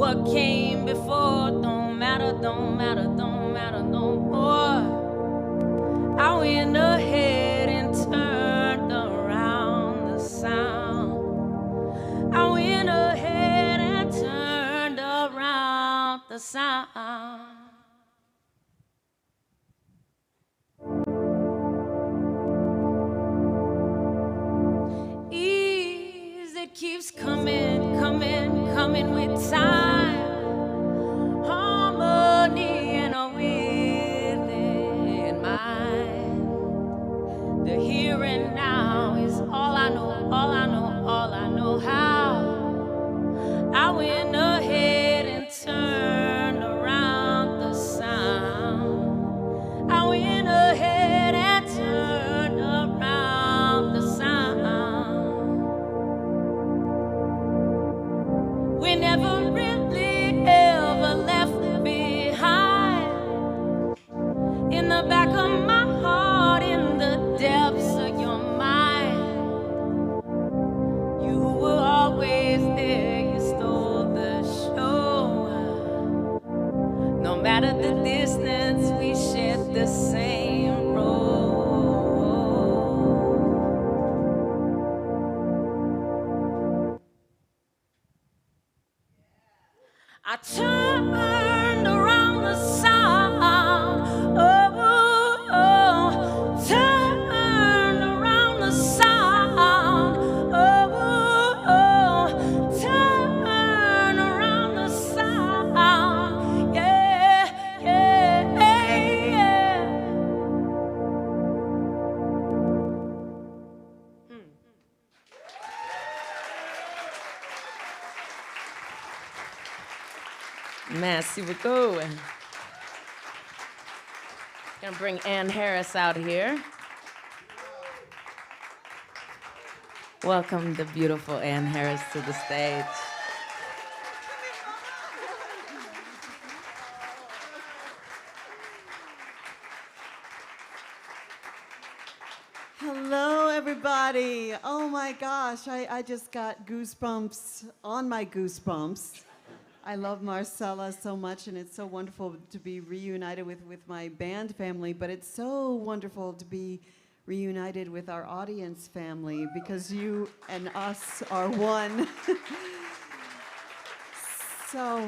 What came before don't matter, don't matter, don't matter no more. I went ahead and turned around the sound. I went ahead and turned around the sound. It keeps coming, coming, coming with time. Harmony and a within mind. The here and now is all I know, all I know, all I know how. I went ahead and turned around the sound. I went ahead and turned around the sound. We never really ever left behind. In the back of my heart, in the depths of your mind, you were always there, you stole the show. No matter the distance, we shared the same road. I turned around the sound, oh, oh, turned around the sound, oh, oh, turned around the sound, yeah, yeah, yeah. Merci beaucoup. Gonna bring Ann Harris out here. Welcome the beautiful Ann Harris to the stage. Hello, everybody. Oh my gosh, I just got goosebumps on my goosebumps. I love Marcella so much, and it's so wonderful to be reunited with my band family, but it's so wonderful to be reunited with our audience family, because you and us are one. So,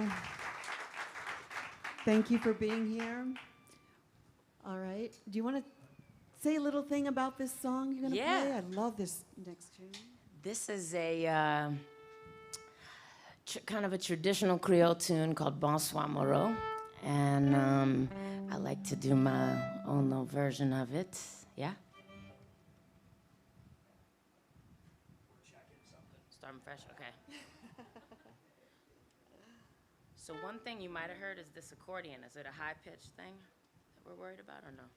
thank you for being here. All right, do you want to say a little thing about this song you're going to play? I love this next tune. This is a kind of a traditional Creole tune called Bonsoir Moreau, and I like to do my own little version of it. Yeah? Starting fresh? Okay. So one thing you might have heard is this accordion. Is it a high-pitched thing that we're worried about, or no?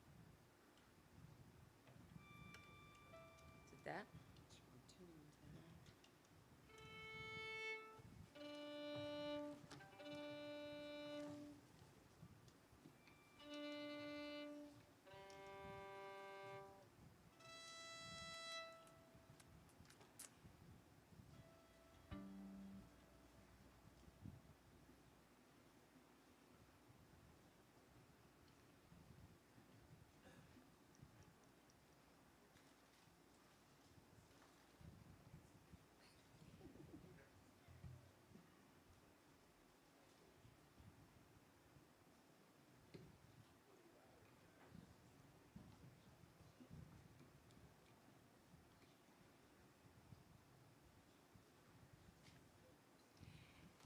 Is it that?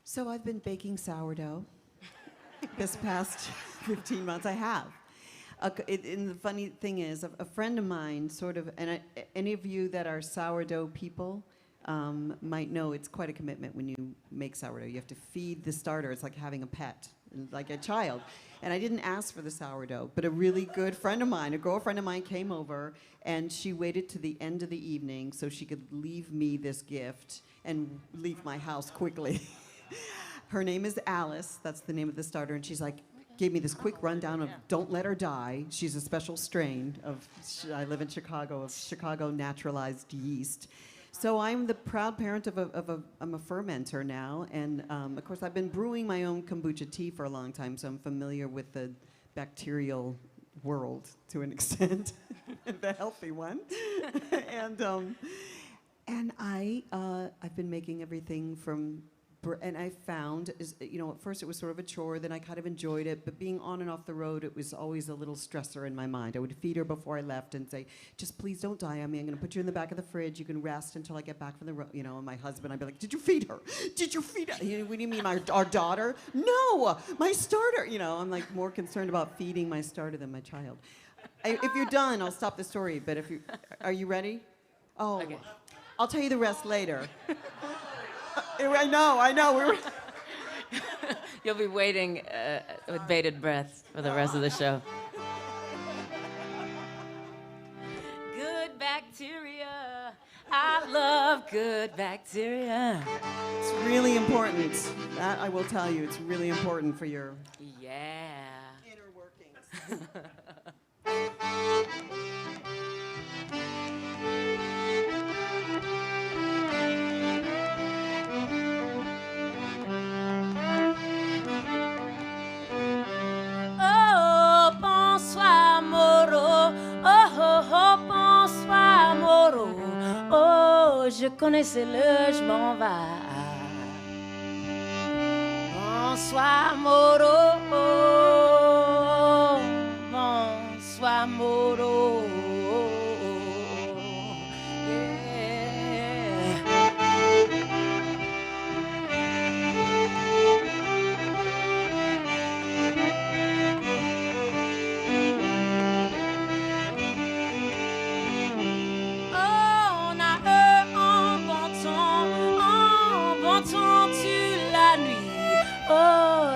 So I've been baking sourdough this past 15 months. I have. And the funny thing is, a friend of mine sort of, and any of you that are sourdough people might know it's quite a commitment when you make sourdough. You have to feed the starter. It's like having a pet, like a child. And I didn't ask for the sourdough, but a really good friend of mine, a girlfriend of mine, came over, and she waited to the end of the evening so she could leave me this gift and leave my house quickly. Her name is Alice, that's the name of the starter, and she's like, gave me this quick rundown of Don't Let Her Die. She's a special strain of, I live in Chicago, of Chicago naturalized yeast. So I'm the proud parent of I'm a fermenter now, and of course I've been brewing my own kombucha tea for a long time, so I'm familiar with the bacterial world to an extent, the healthy one, and I've been making everything from. And I found, at first it was sort of a chore, then I kind of enjoyed it, but being on and off the road, it was always a little stressor in my mind. I would feed her before I left and say, just please don't die on me. I'm going to put you in the back of the fridge. You can rest until I get back from the road. And my husband, I'd be like, did you feed her? Did you feed her? What do you mean, our daughter? No, my starter. I'm like more concerned about feeding my starter than my child. If you're done, I'll stop the story, but are you ready? Oh, okay. I'll tell you the rest later. I know. You'll be waiting with bated breath for the rest of the show. Good bacteria. I love good bacteria. It's really important. That I will tell you. It's really important for your inner workings. Je connaissais le je m'en vais. Bonsoir Moro, bonsoir Moro.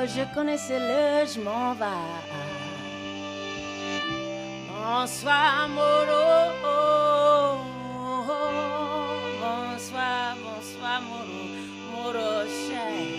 Je connaissais le je m'en vais. Bonsoir Moro, bonsoir Moro cher.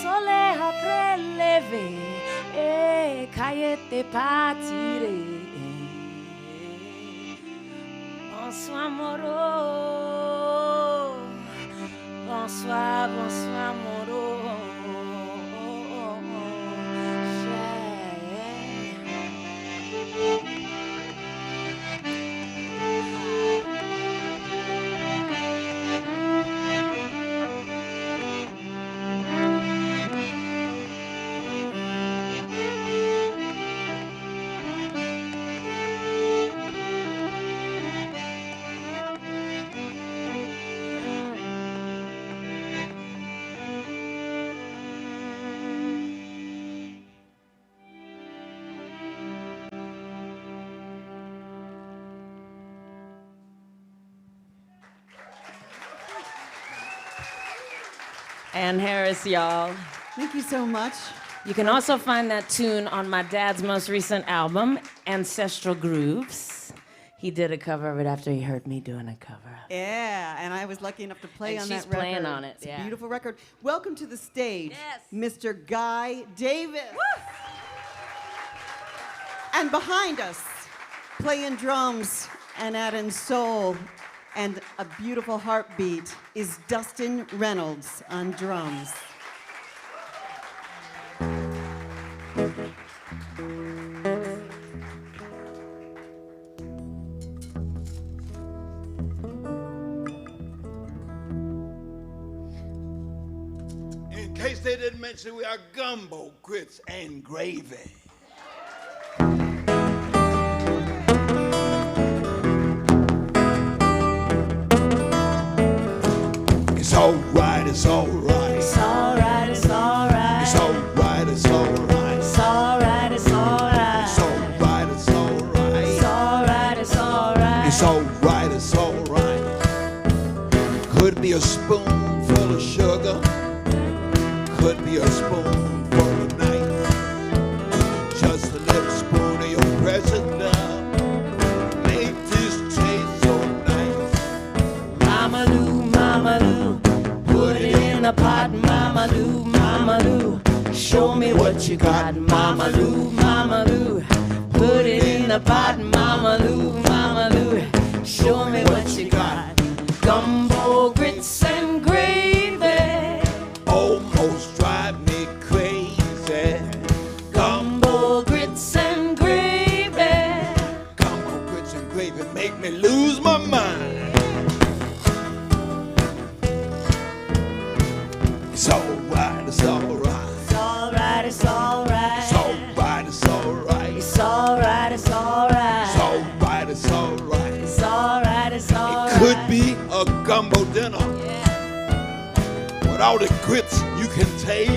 Soleil après lever et caillette pas tiré. Bonsoir Moro, bonsoir Moro. Ann Harris, y'all. Thank you so much. You can also find that tune on my dad's most recent album, Ancestral Grooves. He did a cover of it after he heard me doing a cover. Yeah, and I was lucky enough to play on that record. She's playing on it, It's a beautiful record. Welcome to the stage, Mr. Guy Davis. Woo! And behind us, playing drums and adding soul and a beautiful heartbeat is Dustin Reynolds on drums. In case they didn't mention, we are gumbo, grits, and gravy. It's alright, it's alright. It's alright, it's alright. It's alright, it's alright. It's alright, it's alright. It's alright, it's alright. It's alright, it's alright. It's alright, it's a spoonful of sugar, could be a spoonful of night. Just a little spoon of your precious love, make this taste so nice. Mama Lou, put it in a pot. Mama Lou, show me what you got. Mama Lou, put it in the pot. Mama Lou, show me what you got. Gumbo, grits, and gravy Almost drive me crazy. Gumbo, grits, and gravy. Gumbo, grits, and gravy make me lose my mind. It's alright, it's alright. It's alright, it's alright. It's alright, it's alright. It's alright, it's alright. It's alright, it's alright. It's alright, it's alright. It could be a gumbo dinner. With all the grits you can take.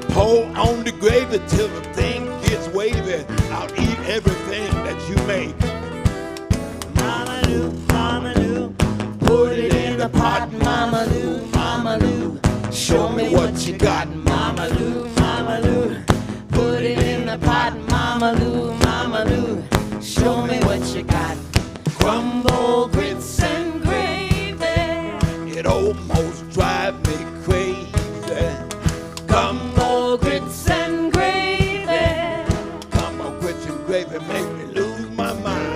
Pour on the gravy till the thing gets wavy. I'll eat everything that you make. Mama Lou, put it in the pot. Mama Lou, show me what you got. Mama Lou, put it in the pot. Mama Lou, show me what you got. Gumbo, grits, and gravy. It almost drives me crazy. Gumbo, grits, and gravy. Gumbo, grits, and gravy make me lose my mind.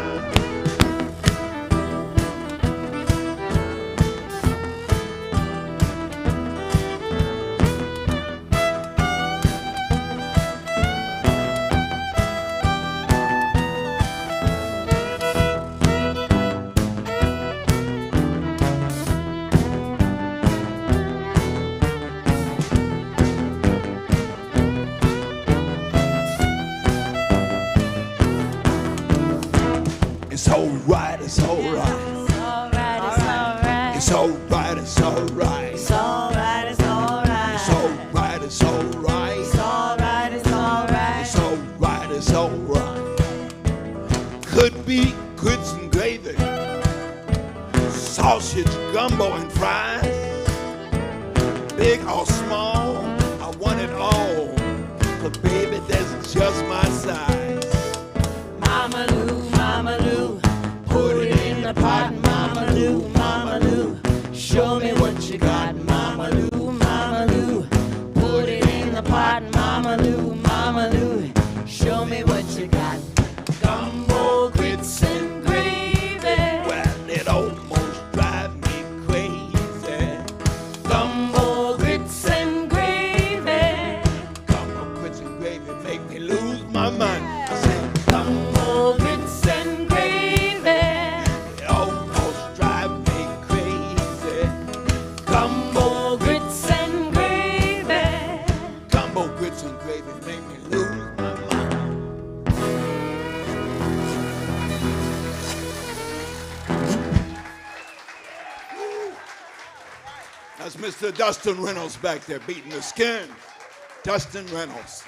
It's alright, it's alright. It's alright, it's alright. It's alright, it's alright. It's alright, it's alright. It's alright, it's alright. It's alright, it's alright. It's alright, it's alright. Could be grits and gravy, sausage, gumbo, and fries. Big or small, I want it all. But baby, that's just my size. Mama Lou, put it in the pot. Mama Lou, show me what you got. Mama Lou, put it in the pot. Mama Lou, show me what you got. Gumbo, grits, and gravy. Well, it almost drives me crazy. Gumbo, grits, and gravy. Gumbo, grits, and gravy make me lose my mind. I said, Gumbo, grits, and gravy. it almost drives me crazy. Gumbo, grits, and gravy. Gumbo, grits, and gravy make me lose my mind. That's Mr. Dustin Reynolds back there beating the skin. Dustin Reynolds.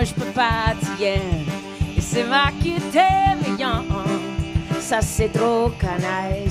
je peux pas dire. Et c'est vrai que t'es méchant, ça c'est trop canaille.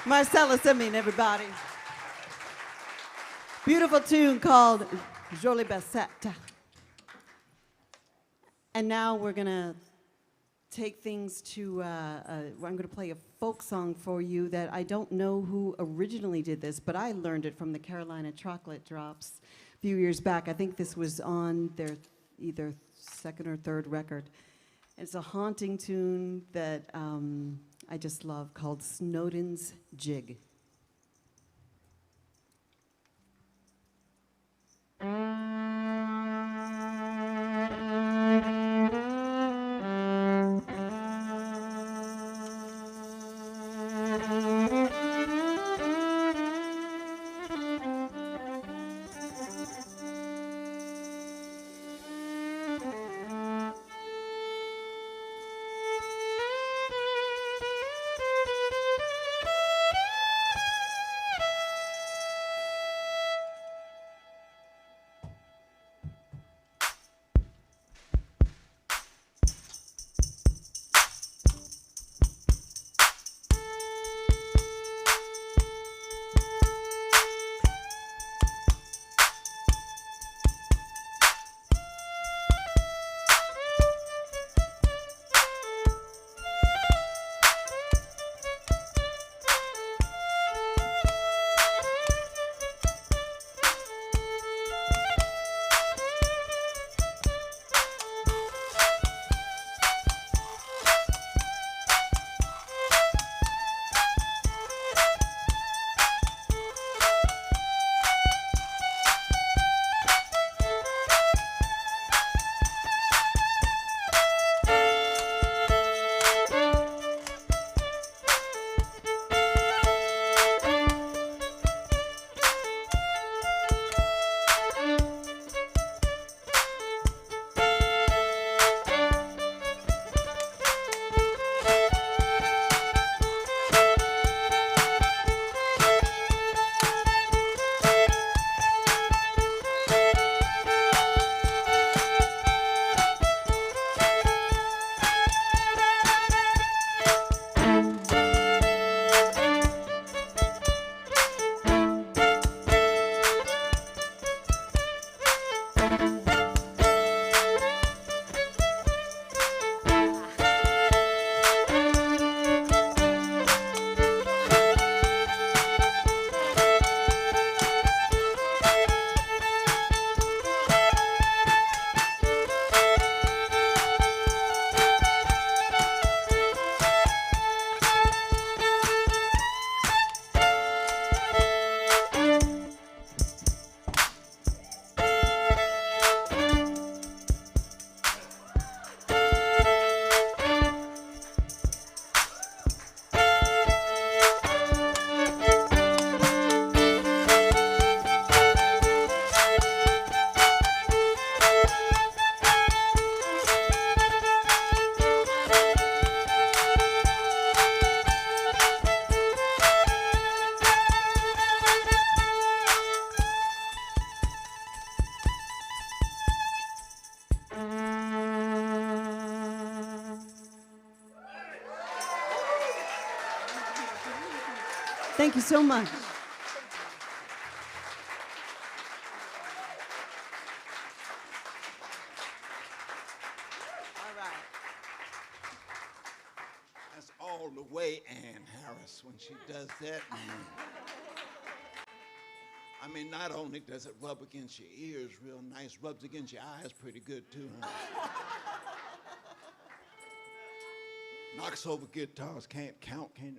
Marcella Simeon, everybody. Beautiful tune called Jolie Bassette. And now we're going to take things to, I'm going to play a folk song for you that I don't know who originally did this, but I learned it from the Carolina Chocolate Drops a few years back. I think this was on their either second or third record. It's a haunting tune that I just love called Snowden's Jig. Thank you so much. That's all the way Ann Harris when she does that. I mean, not only does it rub against your ears real nice, rubs against your eyes pretty good too. Huh? Knocks over guitars, can't count, can't.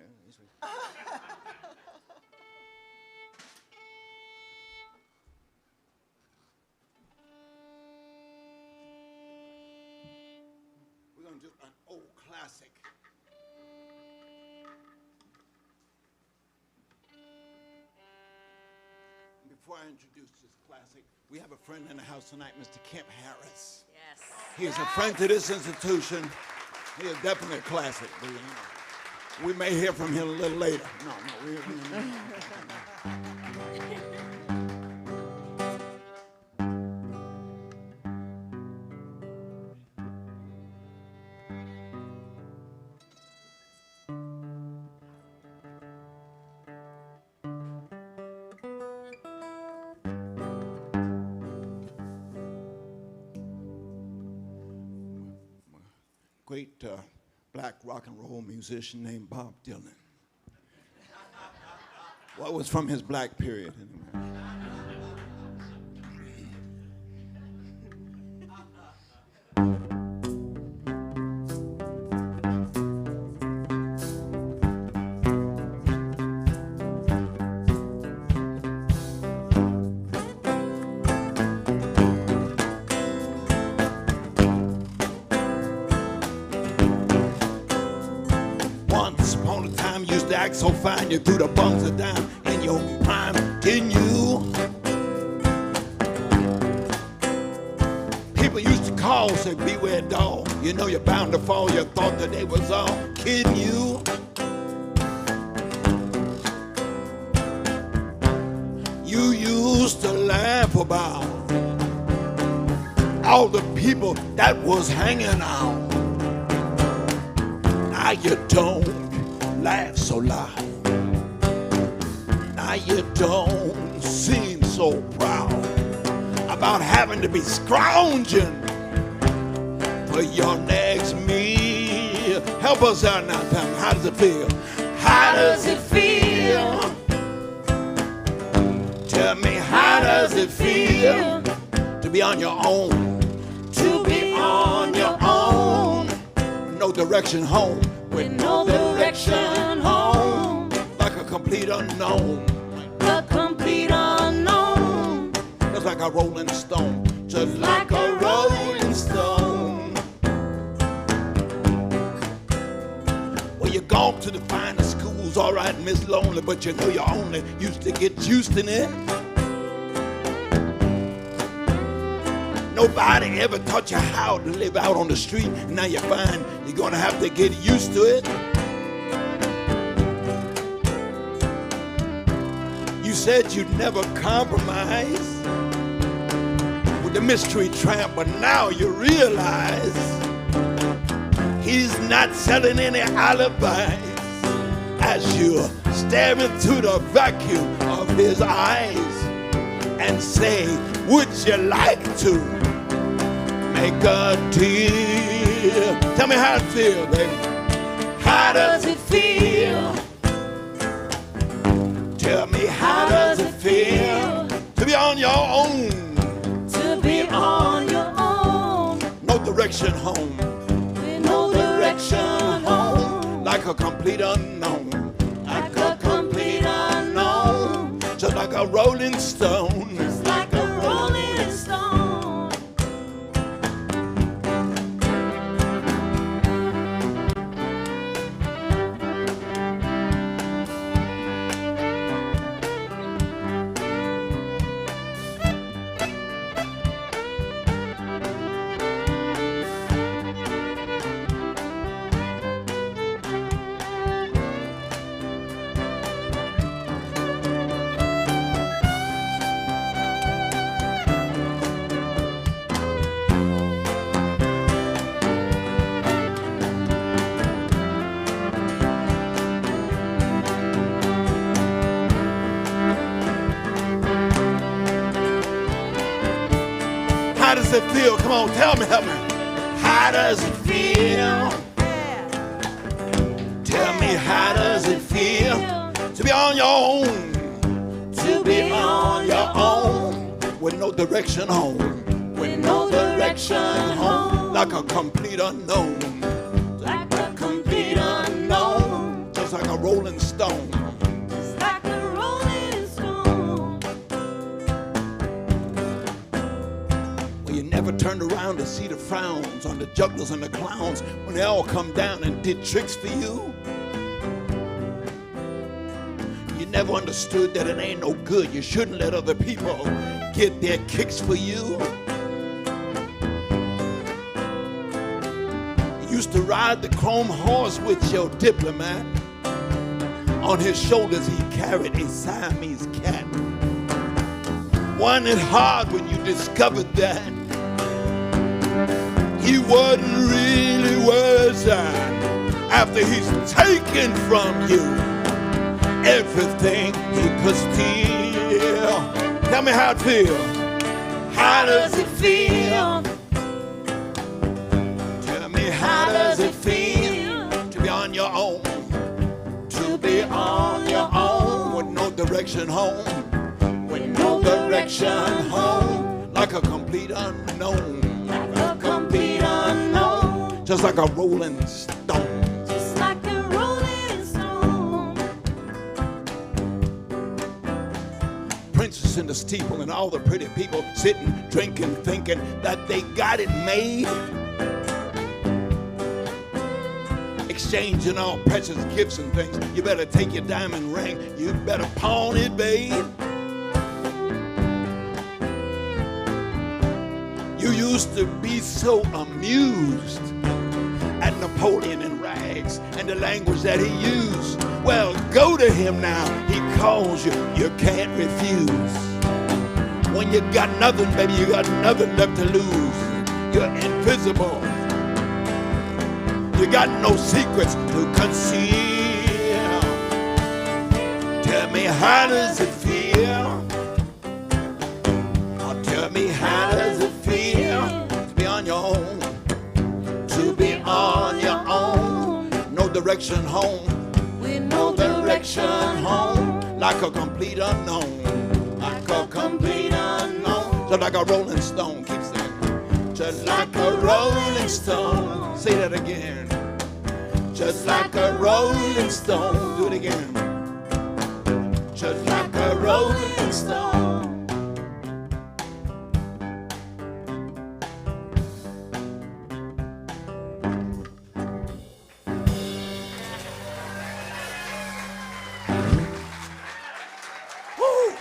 We're gonna do an old classic. Before I introduce this classic, we have a friend in the house tonight, Mr. Kemp Harris. Yes. He is a friend to this institution. He is definitely a classic. We may hear from him a little later. great black rock and roll musician named Bob Dylan. Well, it was from his black period, anyway. Act so fine, you threw the bums of dime in your prime, didn't you? People used to call, say, beware dog, you know you're bound to fall, you thought that they was all kidding you. You used to laugh about all the people that was hanging out. Now you don't laugh so loud. Now you don't seem so proud about having to be scrounging for your next meal. Help us out now, Tom. How does it feel? How does it feel? Tell me, how does it feel to be on your own? To be on your own. No direction home. With no direction home. Like a complete unknown. A complete unknown. Just like a rolling stone. Just like a rolling stone. Well, you gone to the finest schools, all right, Miss Lonely, but you know you only used to get used in it. Nobody ever taught you how to live out on the street. Now you find you're gonna have to get used to it. You said you'd never compromise with the mystery tramp, but now you realize he's not selling any alibis as you're staring through the vacuum of his eyes and say, would you like to make a deal? Tell me how it feels, baby. How does it feel? Tell me, how does it feel to be on your own? To be on your own. No direction home. With no direction home. Like a complete unknown. Like a complete unknown. Just like a rolling stone. Just like a rolling stone. How does it feel? Come on, tell me, help me. How does it feel? Tell me, how does it feel to be on your own? To be on your own. With no direction home. With no direction home. Like a complete unknown. Like a complete unknown. Just like a rolling stone. Just like a rolling stone. Well, you never turned around to see the frowns on the jugglers and the clowns when they all come down and did tricks for you. You never understood that it ain't no good. You shouldn't let other people get their kicks for you. You used to ride the chrome horse with your diplomat. On his shoulders he carried a Siamese cat. Wasn't it hard when you discovered that he wasn't really worth that after he's taken from you everything he could steal? Tell me how it feels. How does it feel? Tell me, how does it feel to be on your own? To be on your own with no direction home. With no direction home. Like a complete unknown. Like a complete unknown. Just like a rolling stone. Just like a rolling stone. Princess in the steeple and all the pretty people sitting, drinking, thinking that they got it made. Exchanging all precious gifts and things. You better take your diamond ring. You better pawn it, babe. You used to be so amused at Napoleon in rags and the language that he used. Well, go to him now. He calls you. You can't refuse. When you got nothing, baby, you got nothing left to lose. You're invisible. You got no secrets to conceal. Tell me, how does it feel? Oh, tell me, how does it feel to be on your own? To be on your own. No direction home. With no direction home. Like a complete unknown. Like a complete unknown. Just like a rolling stone. Keep saying. Just like a rolling stone. Say that again. Just like a rolling stone. Do it again. Just like a rolling stone. Woo!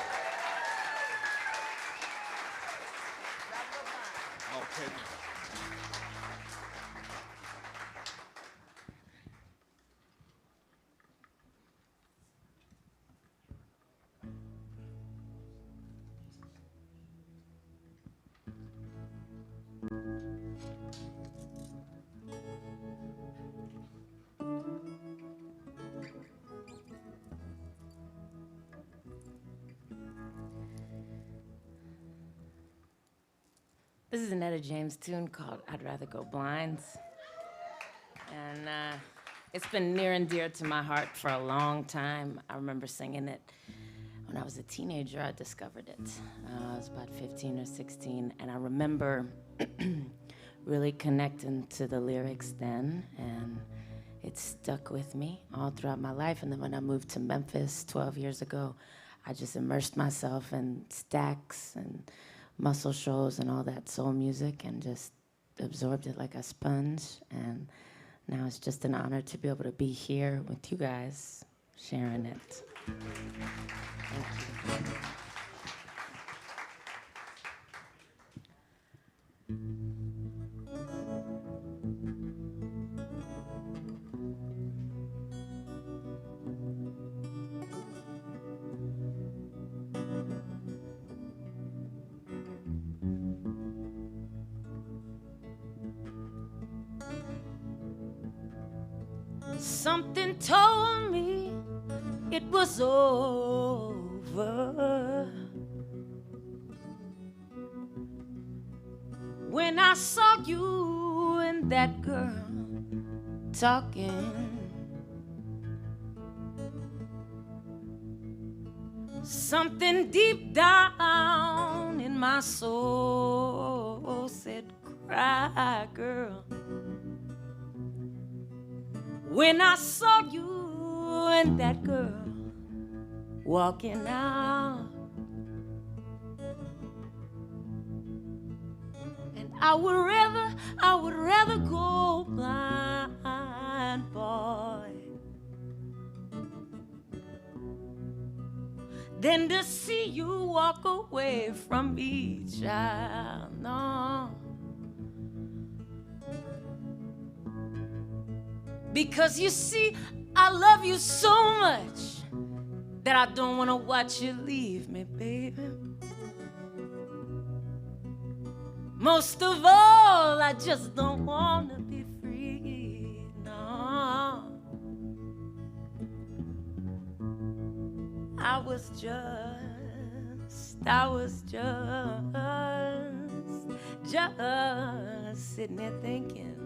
Okay. This is an Etta James tune called I'd Rather Go Blind. And it's been near and dear to my heart for a long time. I remember singing it when I was a teenager. I discovered it. I was about 15 or 16, and I remember really connecting to the lyrics then, and it stuck with me all throughout my life. And then when I moved to Memphis 12 years ago, I just immersed myself in Stax and Muscle Shoals and all that soul music and just absorbed it like a sponge. And now it's just an honor to be able to be here with you guys sharing it. Thank you. Something told me it was over when I saw you and that girl talking. Something deep down in my soul said, cry, girl. When I saw you and that girl walking out, and I would rather go blind, boy, than to see you walk away from me, child. No. Because you see, I love you so much that I don't want to watch you leave me, baby. Most of all, I just don't want to be free, no. I was just sitting there thinking,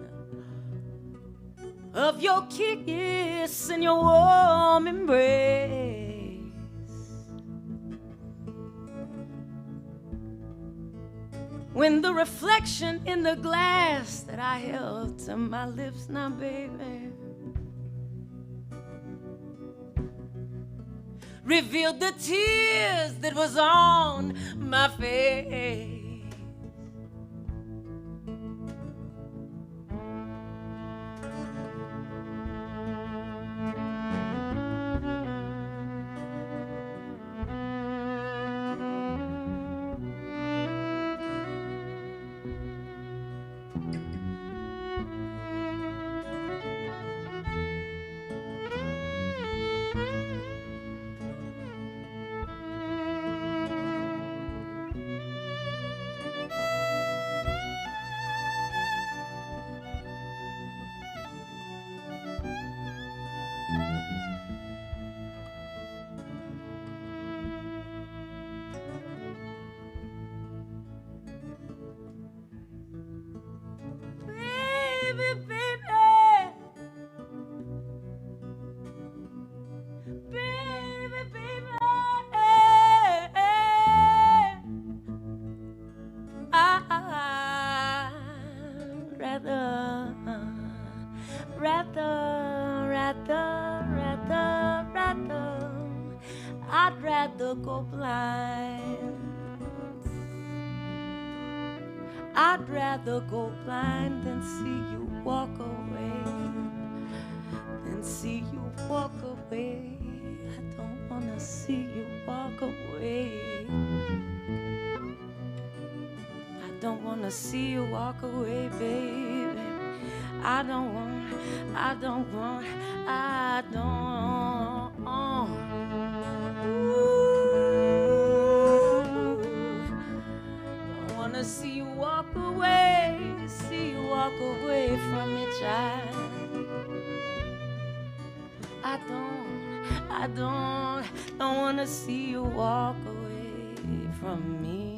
of your kiss and your warm embrace. When the reflection in the glass that I held to my lips now, baby, revealed the tears that was on my face. I'd rather go blind. I'd rather go blind than see you walk away. Than see you walk away. I don't wanna see you walk away. I don't wanna see you walk away, baby. I don't want. Don't wanna see you walk away from me, child. I don't wanna see you walk away from me.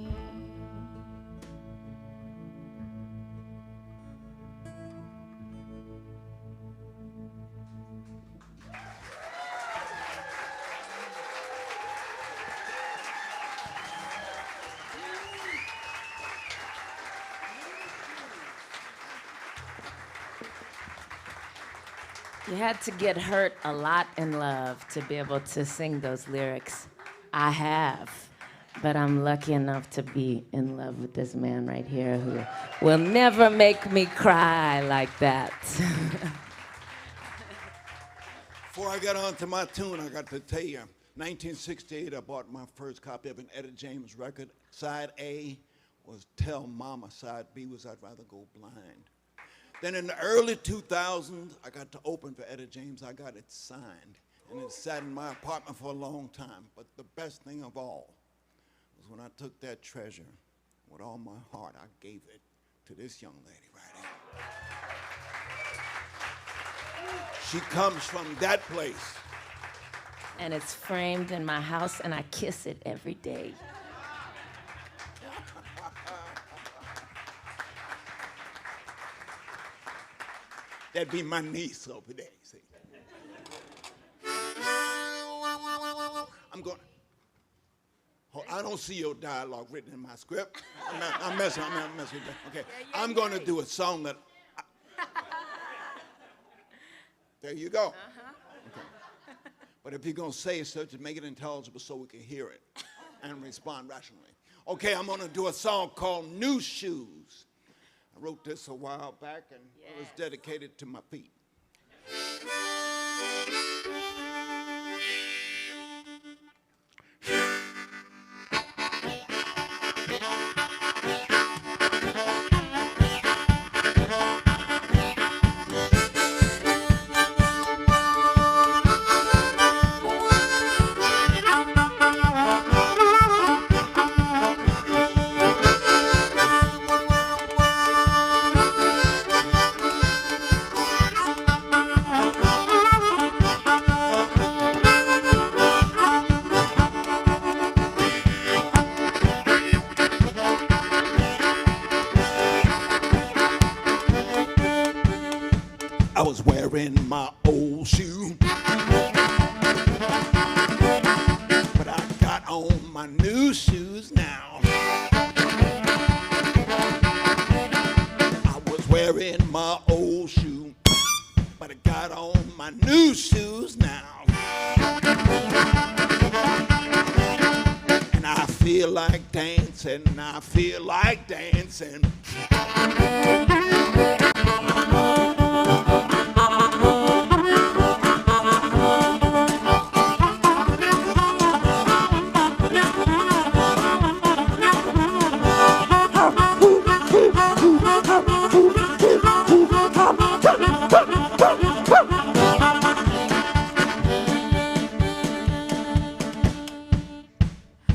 You had to get hurt a lot in love to be able to sing those lyrics. I have, but I'm lucky enough to be in love with this man right here who will never make me cry like that. Before I got on to my tune, I got to tell you, 1968, I bought my first copy of an Etta James record. Side A was Tell Mama, side B was I'd Rather Go Blind. Then in the early 2000s, I got to open for Etta James. I got it signed, and it sat in my apartment for a long time. But the best thing of all was when I took that treasure, with all my heart, I gave it to this young lady right here. She comes from that place. And it's framed in my house, and I kiss it every day. That'd be my niece over there, see. I'm going. Oh, I don't see your dialogue written in my script. I'm messing with that. Okay, I'm going to do a song that. There you go. Okay. But if you're going to say so, just make it intelligible so we can hear it and respond rationally. Okay, I'm going to do a song called New Shoes. I wrote this a while back, and it was dedicated to my feet. wearing my old shoe, but I got on my new shoes now. I was wearing my old shoe, but I got on my new shoes now. And I feel like dancing, I feel like dancing.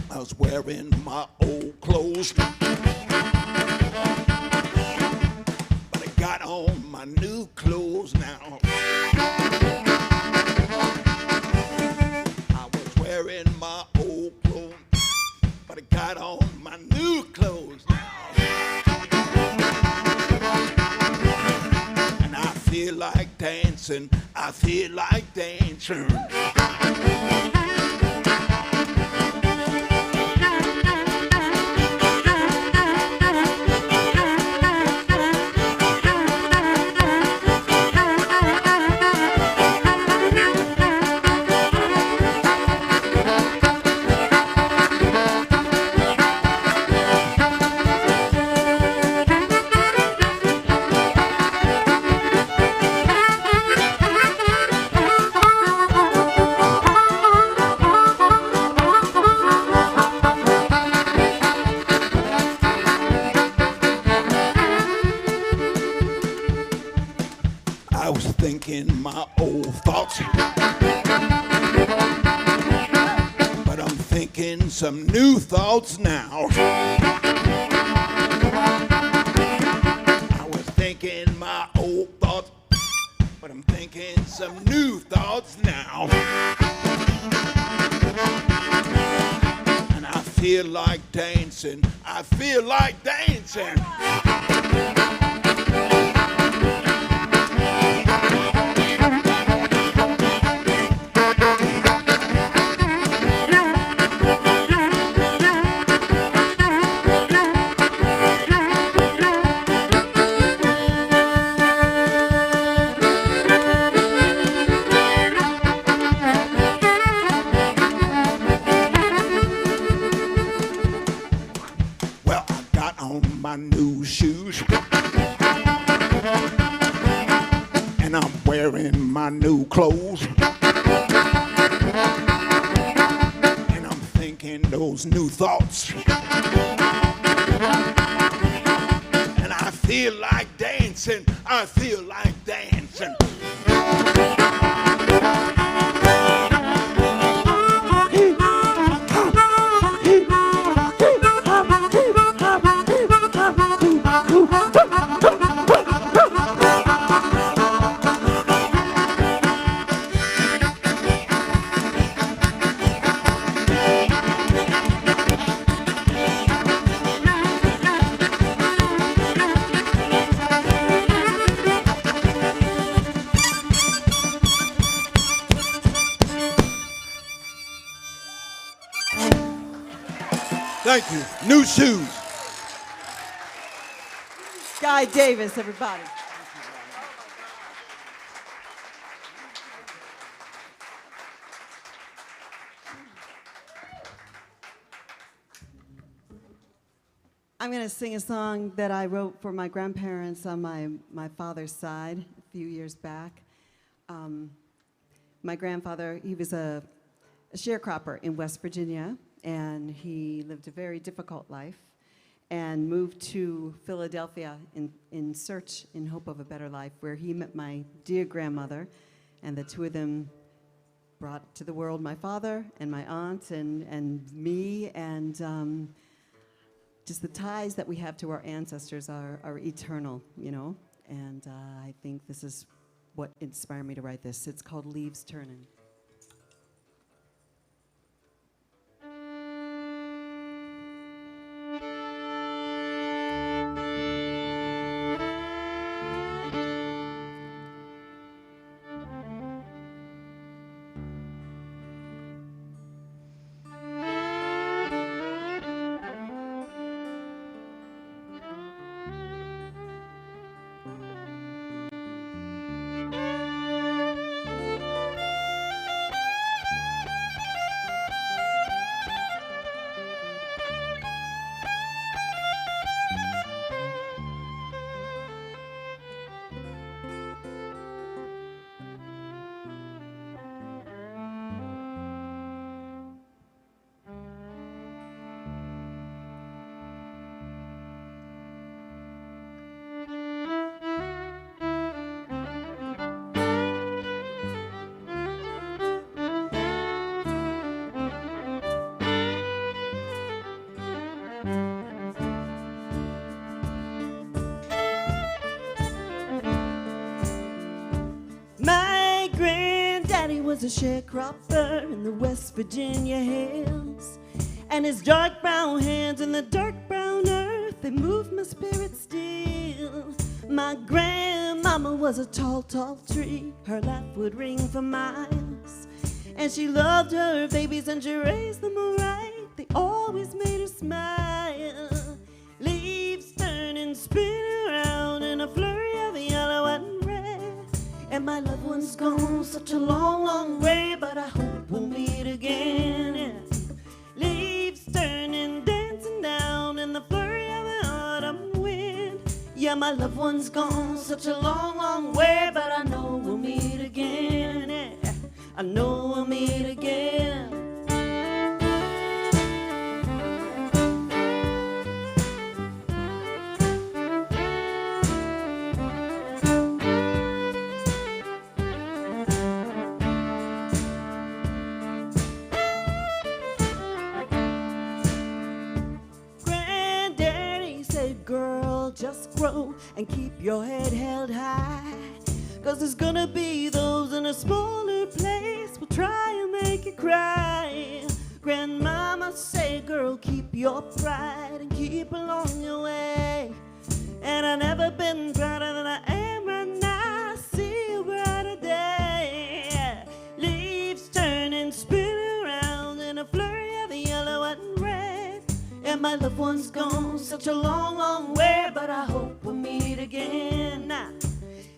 I was wearing my old clothes, but I got on my new clothes now. I was wearing my old clothes, but I got on my new clothes now. And I feel like dancing, I feel like dancing. I was thinking my old thoughts, but I'm thinking some new thoughts now. I was thinking my old thoughts, but I'm thinking some new thoughts now. And I feel like dancing, I feel like dancing. Well, I got on my new shoes, and I'm wearing my new clothes, and I'm thinking those new thoughts, and I feel like dancing, I feel like dancing. Thank you. New shoes. Guy Davis, everybody. I'm going to sing a song that I wrote for my grandparents on my father's side a few years back. My grandfather, he was a sharecropper in West Virginia, and he lived a very difficult life and moved to Philadelphia in search, in hope of a better life, where he met my dear grandmother, and the two of them brought to the world my father and my aunt and me, and just the ties that we have to our ancestors are eternal, you know, and I think this is what inspired me to write this. It's called Leaves Turning. a sharecropper in the West Virginia hills. And his dark brown hands in the dark brown earth, they move my spirit still. My grandmama was a tall, tall tree. Her laugh would ring for miles. And she loved her babies and she raised them all right. They always made her smile. Leaves turn and spin around in a flurry of yellow and red. And my loved one's gone such a long, long way, but I hope we'll meet again. Yeah. Leaves turning, dancing down in the flurry of the autumn wind. Yeah, my loved one's gone such a long, long way, but I know we'll meet again. Yeah. I know we'll meet again. Girl, just grow and keep your head held high. 'Cause there's gonna be those in a smaller place will try and make you cry. Grandmama say, girl, keep your pride and keep along your way. And I've never been prouder than I am right now. I see a brighter day. Leaves turn and spin around in a flurry of yellow and red. And my loved one's gone such a long, long way, but I hope we'll meet again. Now,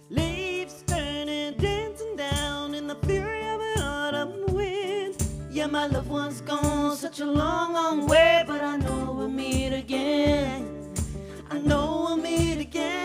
leaves turning, dancing down in the fury of an autumn wind. Yeah, my loved one's gone such a long, long way, but I know we'll meet again. I know we'll meet again.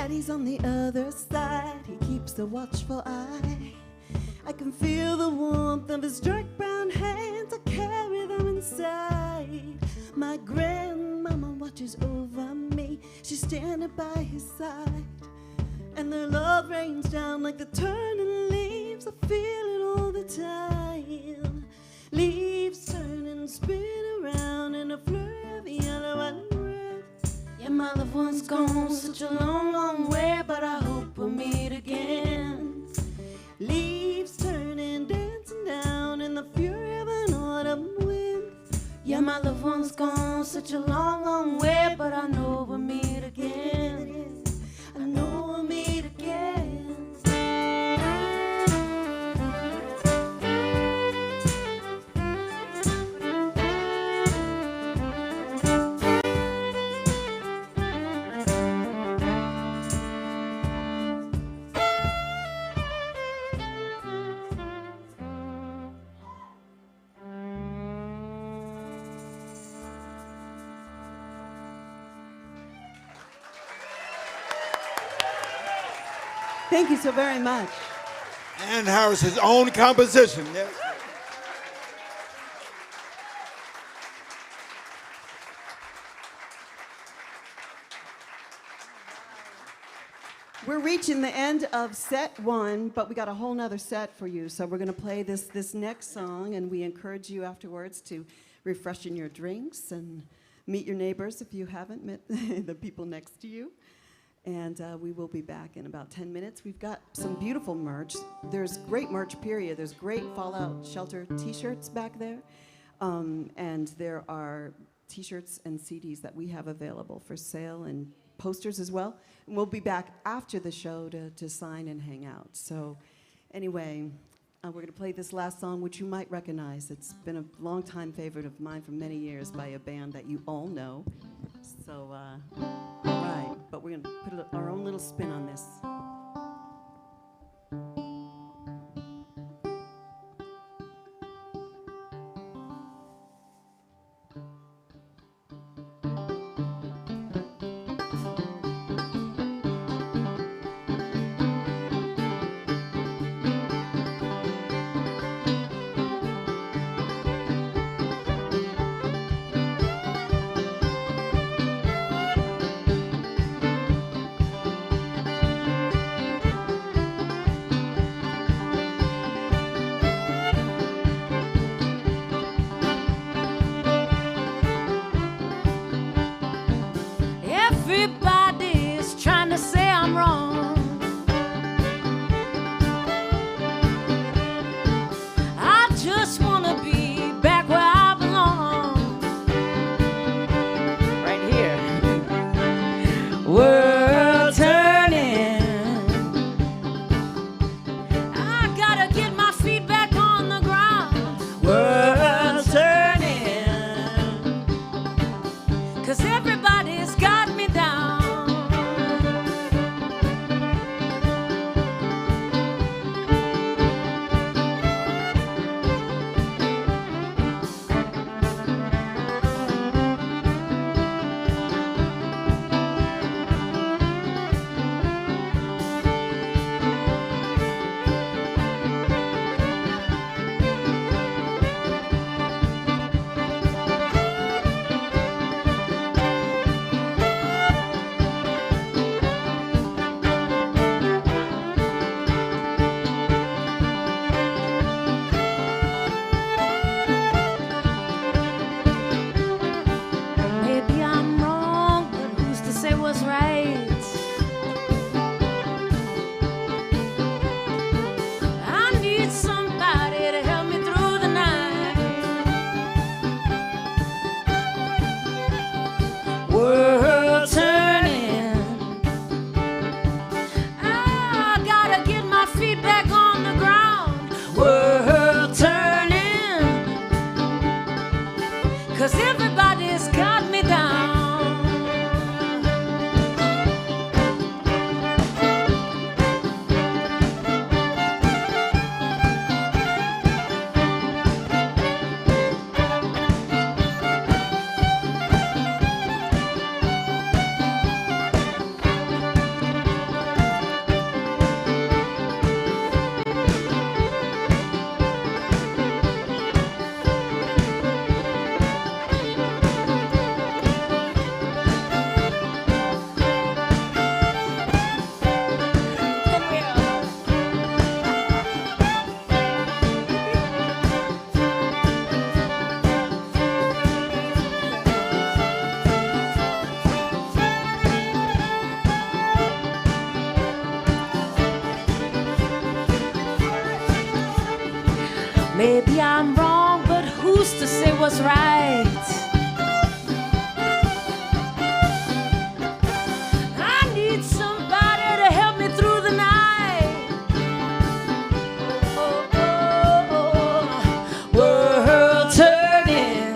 Daddy's on the other side, he keeps a watchful eye. I can feel the warmth of his dark brown hands, I carry them inside. My grandmama watches over me, she's standing by his side. And their love rains down like the turning leaves, I feel it all the time. Leaves turn and spin around in a flurry of yellow and red. Yeah, my loved one's gone such a long, long way, but I hope we'll meet again. Leaves turning, dancing down in the fury of an autumn wind. Yeah, my loved one's gone such a long, long way, but I know we'll meet again. I know we'll meet again. Thank you so very much. And Harris's own composition. Yes. We're reaching the end of set one, but we got a whole nother set for you. So we're going to play this next song, and we encourage you afterwards to refreshen your drinks and meet your neighbors if you haven't met the people next to you. And we will be back in about 10 minutes. We've got some beautiful merch. There's great merch, period. There's great Fallout Shelter t-shirts back there. And there are t-shirts and CDs that we have available for sale, and posters as well. And we'll be back after the show to sign and hang out. So anyway, we're going to play this last song, which you might recognize. It's been a long-time favorite of mine for many years by a band that you all know. So, all right, but we're going to put our own little spin on this. Maybe I'm wrong, but who's to say what's right? I need somebody to help me through the night. Oh, oh, oh, world turning.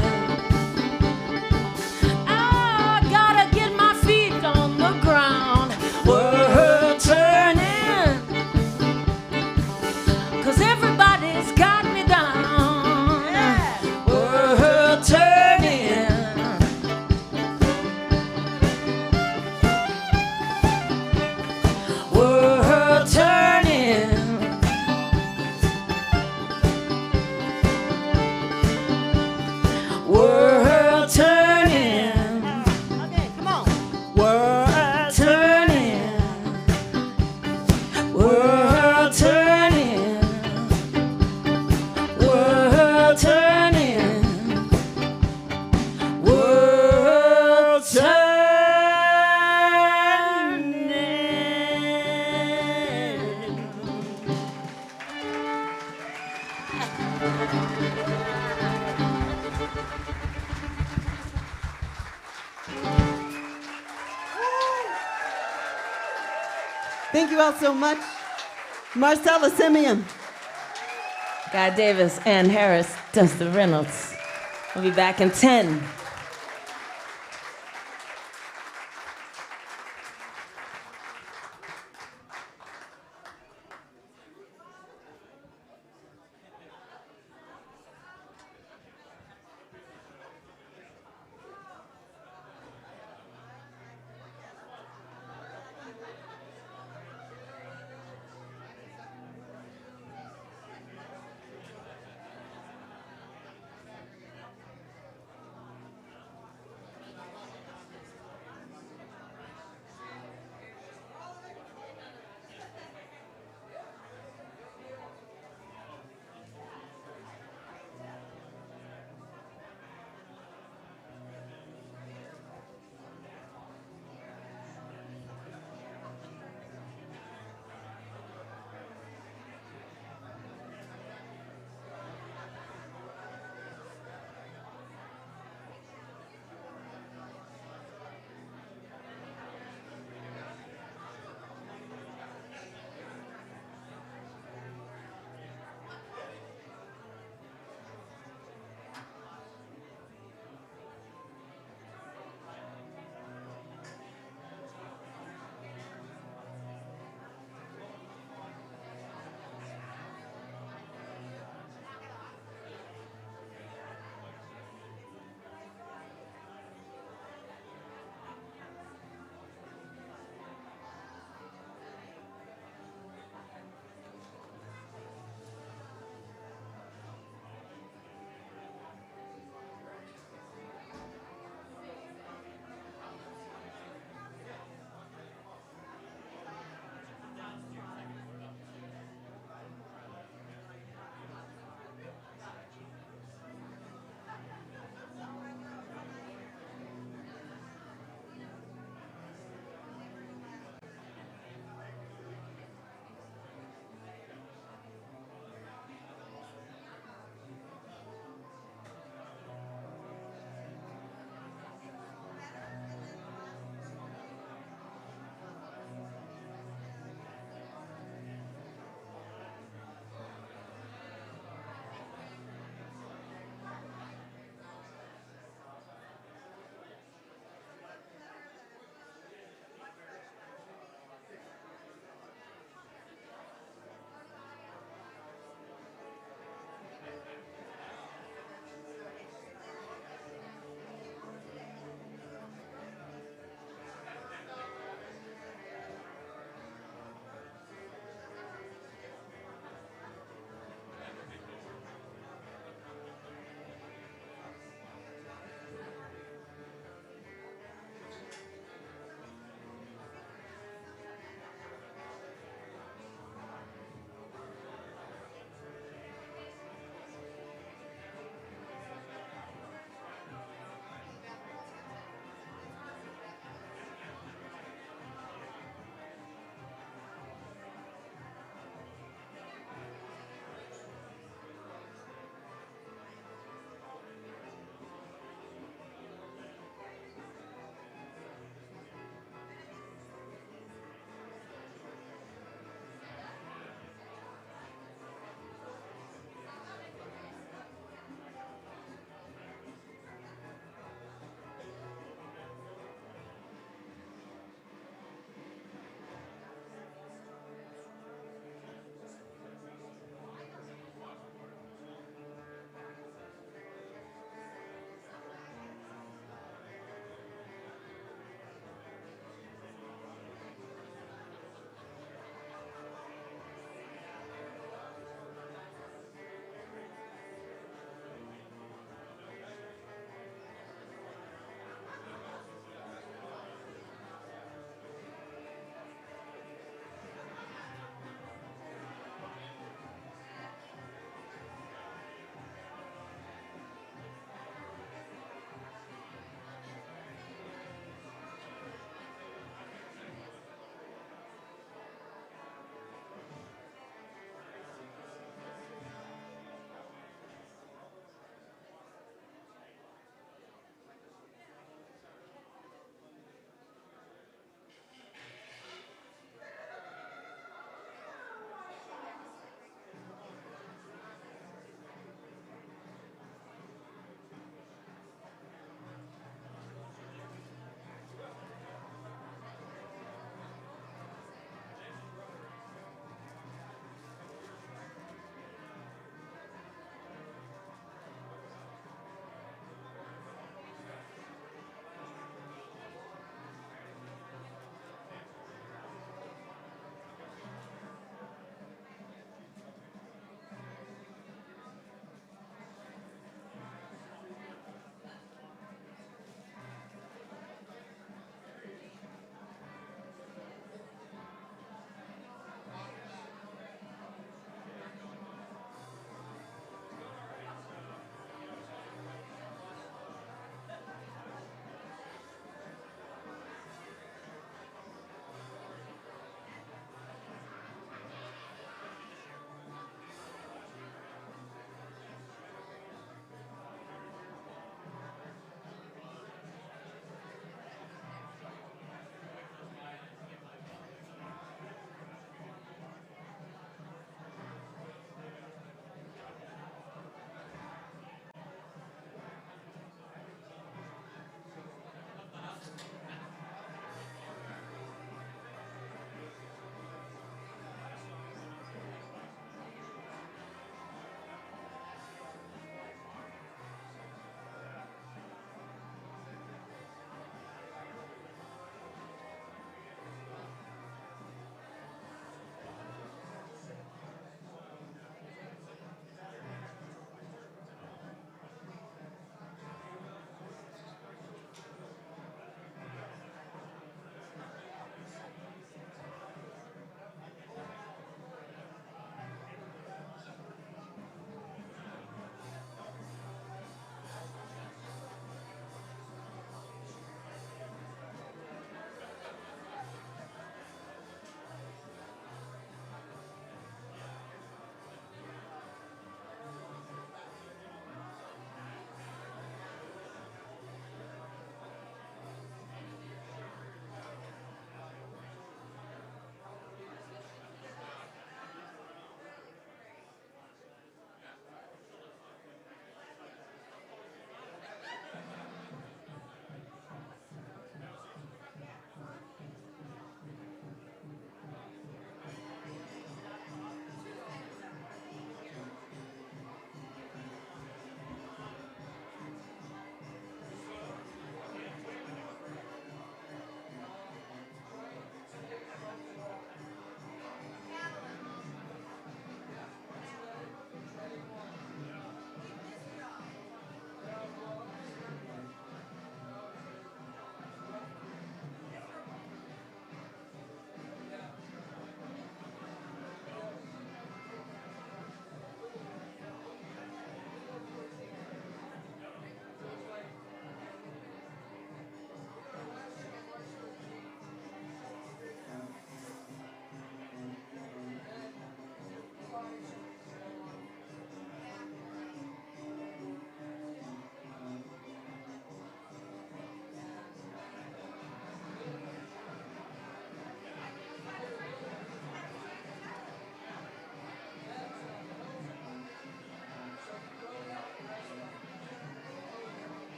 I gotta get my feet on the ground. World turning. 'Cause everybody's got me down. Yeah. World turning. World turning. World turning. Okay, come on. World turning. World turning. World turning. World turning. Thank you all so much. Marcella Simeon. Guy Davis, Ann Harris, Dustin Reynolds. We'll be back in 10.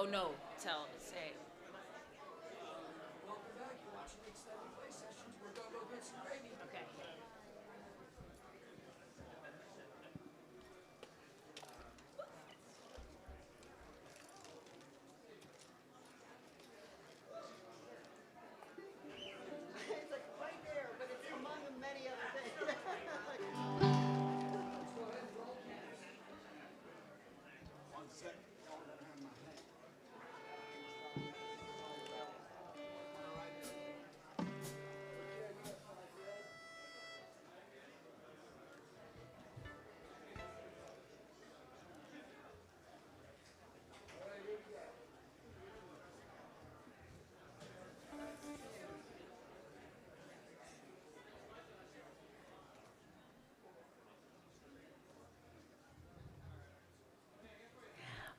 Oh no, say. Welcome back. You're watching the extended play sessions. We're Gumbo Grits and Gravy. Okay. It's like right there, but it's among the many other things. One second.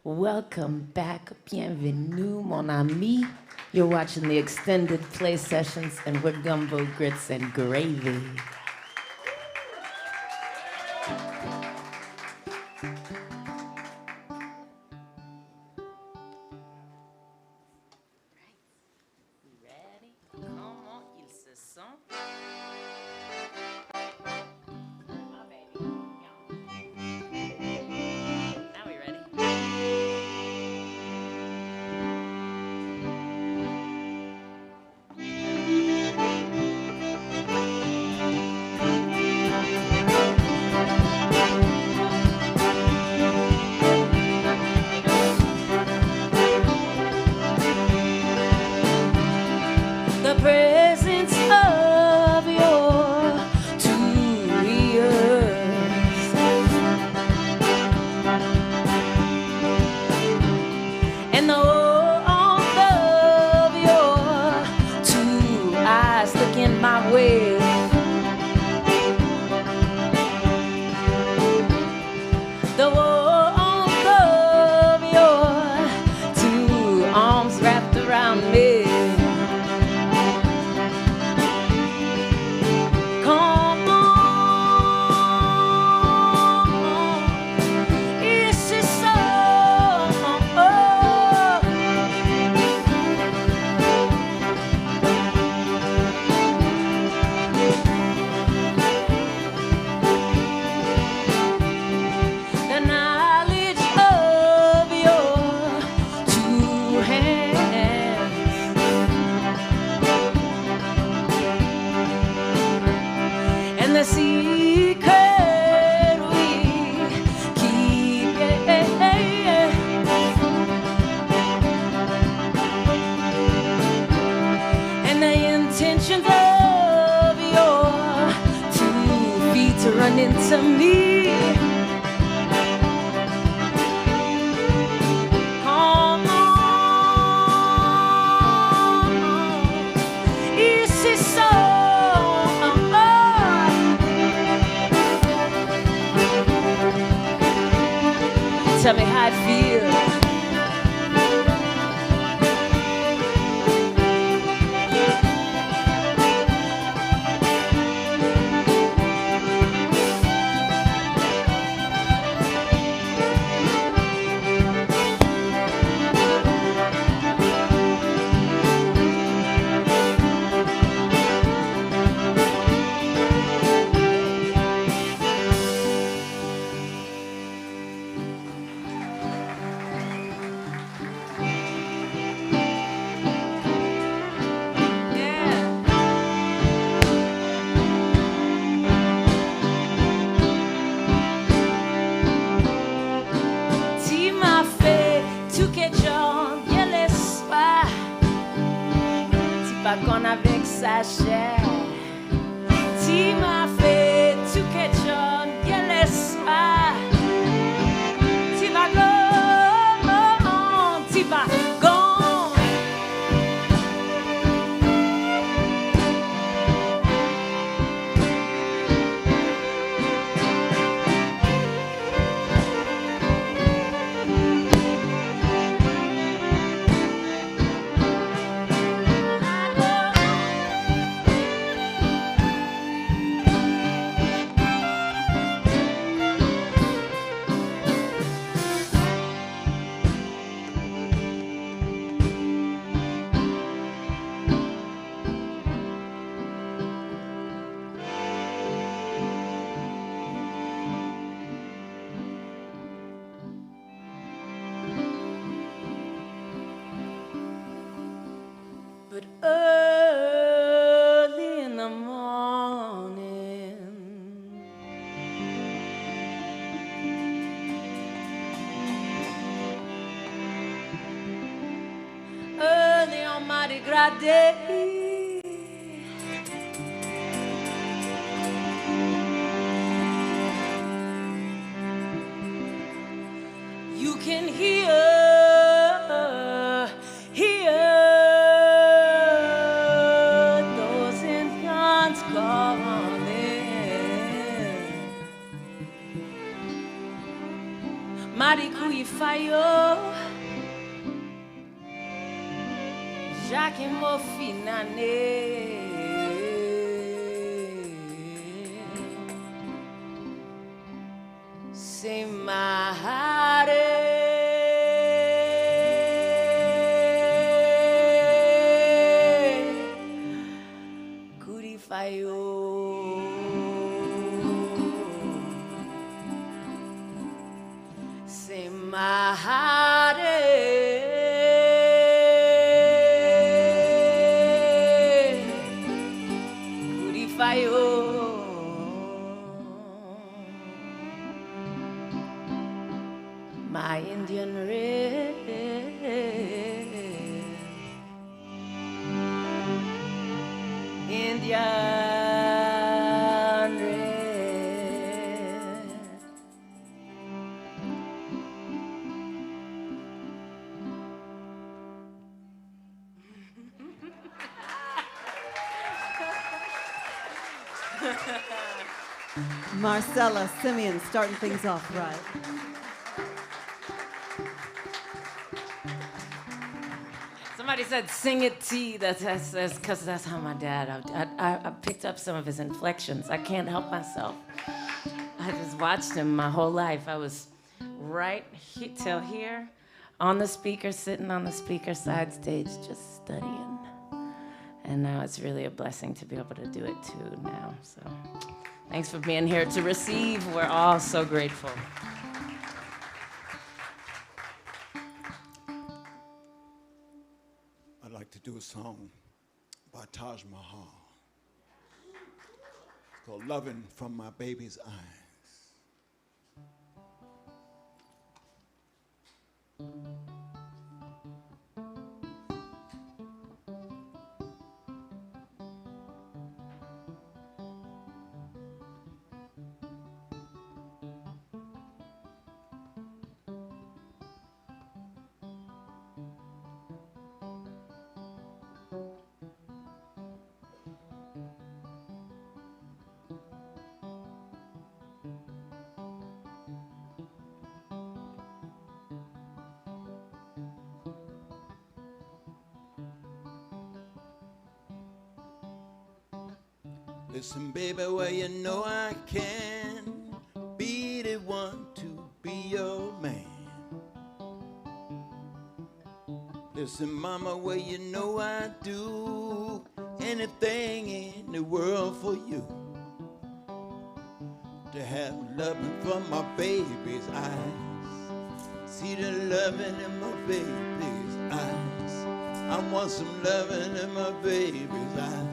Welcome back. Bienvenue, mon ami. You're watching the extended play sessions, and we're Gumbo Grits and Gravy. Ready? Comment ils se sont? Oh, baby. Now we ready? The presence of your 2 ears and the warmth of your 2 eyes looking my way. The warmth of your 2 arms wrapped around me. Come on, this is so. The knowledge of your 2 hands and the secret we keep, and the intentions of your 2 feet to run into me. Come on, this is so. Tell me how it feels. Tu m'as fait tout que j'en bien l'espoir. Tu pas qu'on avec sa chair. Tu m'as fait tout que j'en bien l'espoir. Tu vas gone, tu vas gone. dégradé. You can hear those Indians calling. Marikuifayo, Jacques Mofinane. Say my heart. Say my heart, my Indian red, Indian red. Marcella Simeon starting things off right. Somebody said, sing it T. That's because that's how my dad, I picked up some of his inflections. I can't help myself. I just watched him my whole life. I was right till here, on the speaker, sitting on the speaker side stage, just studying. And now it's really a blessing to be able to do it too now. So thanks for being here to receive. We're all so grateful. I'd like to do a song by Taj Mahal. It's called Loving from My Baby's Eyes. Listen, baby, well, you know I can be the one to be your man. Listen, mama, well, you know I do anything in the world for you. To have loving from my baby's eyes. See the loving in my baby's eyes. I want some loving in my baby's eyes.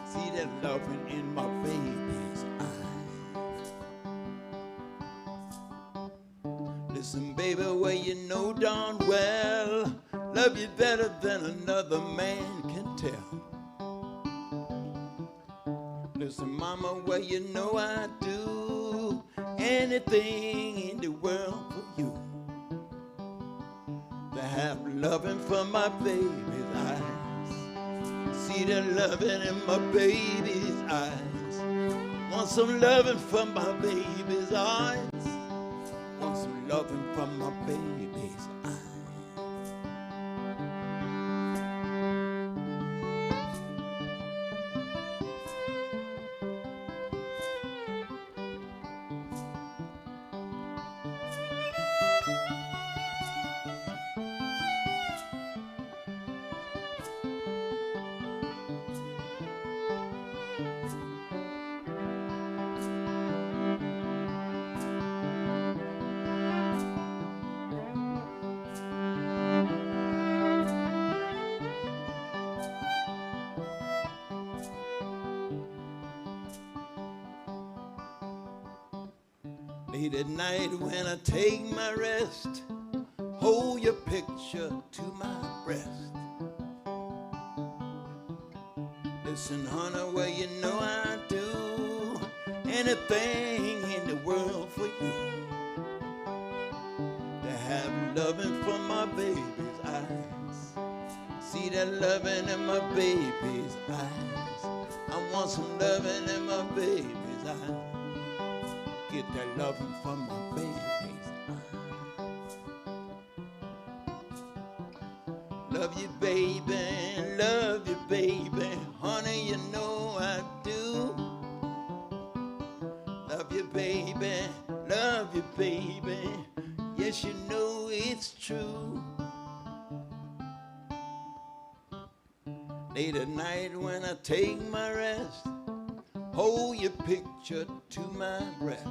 See that loving in my baby's eyes. Listen, baby, well, you know darn well, love you better than another man can tell. Listen, mama, well, you know I do anything in the world for you. To have loving from my baby's eyes. See the loving in my baby's eyes. Want some loving from my baby's eyes. Want some loving from my baby's eyes. Late at night when I take my rest, hold your picture to my breast. Listen, honey, well, you know I do anything in the world for you. To have loving from my baby's eyes. See that loving in my baby's eyes. I want some loving in my baby's eyes. Get that loving from my baby's eyes. Love you, baby, honey, you know I do. Love you, baby, yes, you know it's true. Late at night when I take my rest, hold your picture to my breast.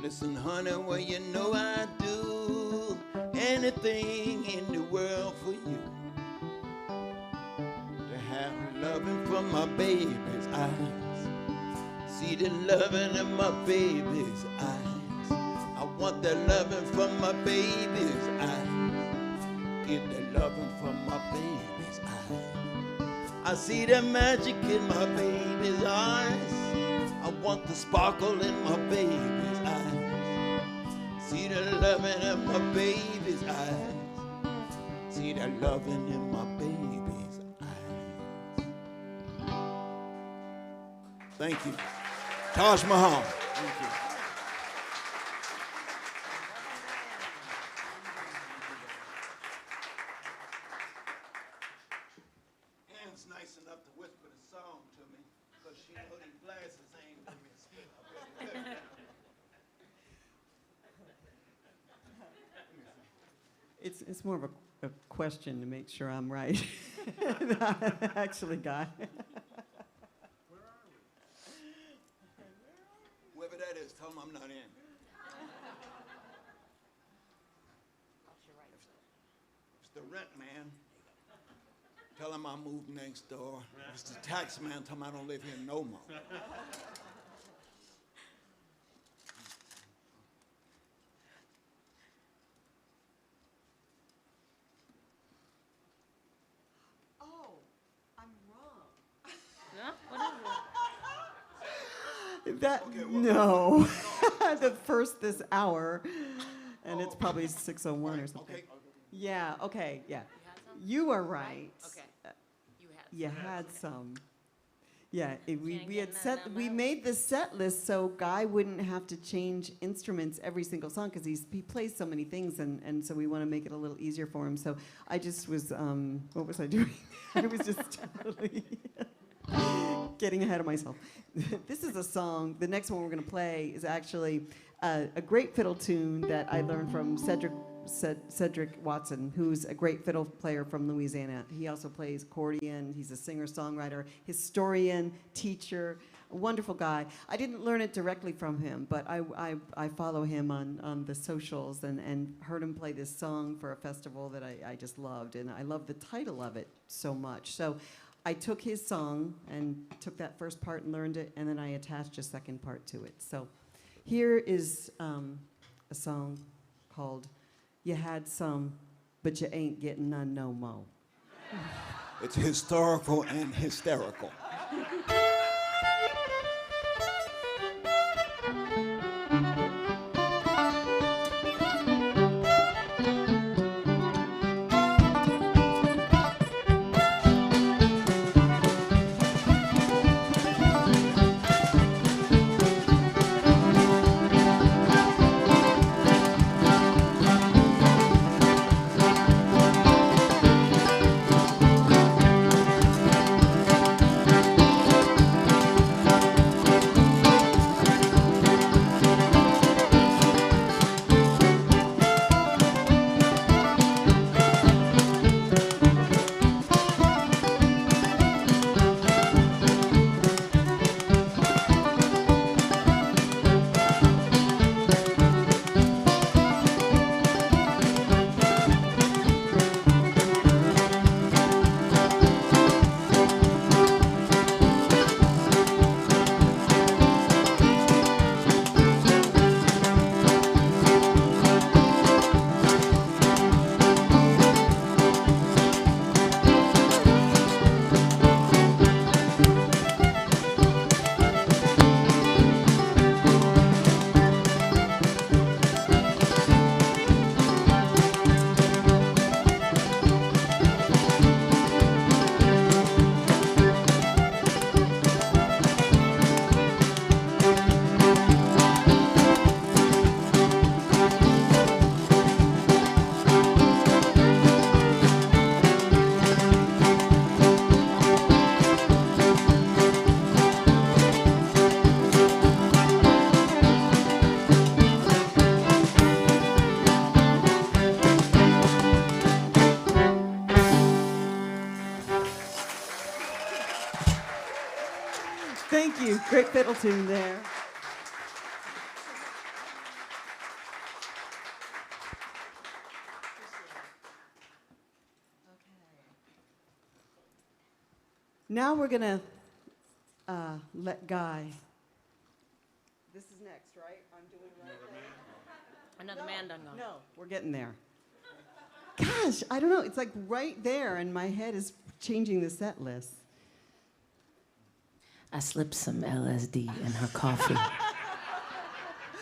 Listen, honey, well, you know I do anything in the world for you. To have loving from my baby's eyes. See the loving in my baby's eyes. I want that loving from my baby's eyes. Get that loving from my baby's eyes. I see the magic in my baby's eyes. I want the sparkle in my baby's eyes. See the loving in my baby's eyes. See that loving in my baby's eyes. Thank you. Taj Mahal. Thank you. Anne's nice enough to whisper the song to me because she know these glasses ain't gonna be spit. It's more of a question to make sure I'm right. Actually, Guy. Whoever that is, tell them I'm not in. It's the rent man. Tell him I moved next door. It's the tax man. Tell him I don't live here no more. Oh, I'm wrong. Huh? What is it? That Okay, no, the first this hour, and it's probably 6:01 or something. Okay. Yeah. Okay. Yeah. You had some? You are right. Okay. You had some. You had some. Yeah. We Can't we get had none set. of them We out. made the set list so Guy wouldn't have to change instruments every single song because he plays so many things, and so we want to make it a little easier for him. So I just was what was I doing? I was just totally getting ahead of myself. This is a song. The next one we're going to play is actually a great fiddle tune that I learned from Cedric Watson, who's a great fiddle player from Louisiana. He also plays accordion. He's a singer-songwriter, historian, teacher, a wonderful guy. I didn't learn it directly from him, but I follow him on the socials and heard him play this song for a festival that I just loved, and I love the title of it so much. So I took his song and took that first part and learned it, and then I attached a second part to it. So here is a song called You Had Some, But You Ain't Getting None No Mo'. It's historical and hysterical. Thank you. Great fiddle tune there. Now we're going to let Guy. This is next, right? I'm doing right now. Another man done gone. No, we're getting there. Gosh, I don't know. It's like right there, and my head is changing the set list. I slipped some LSD in her coffee.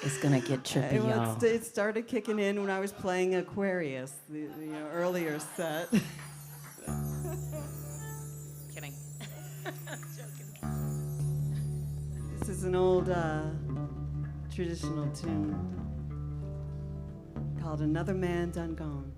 It's gonna get trippy, y'all. It started kicking in when I was playing Aquarius, the earlier set. Kidding. This is an old traditional tune called Another Man Done Gone.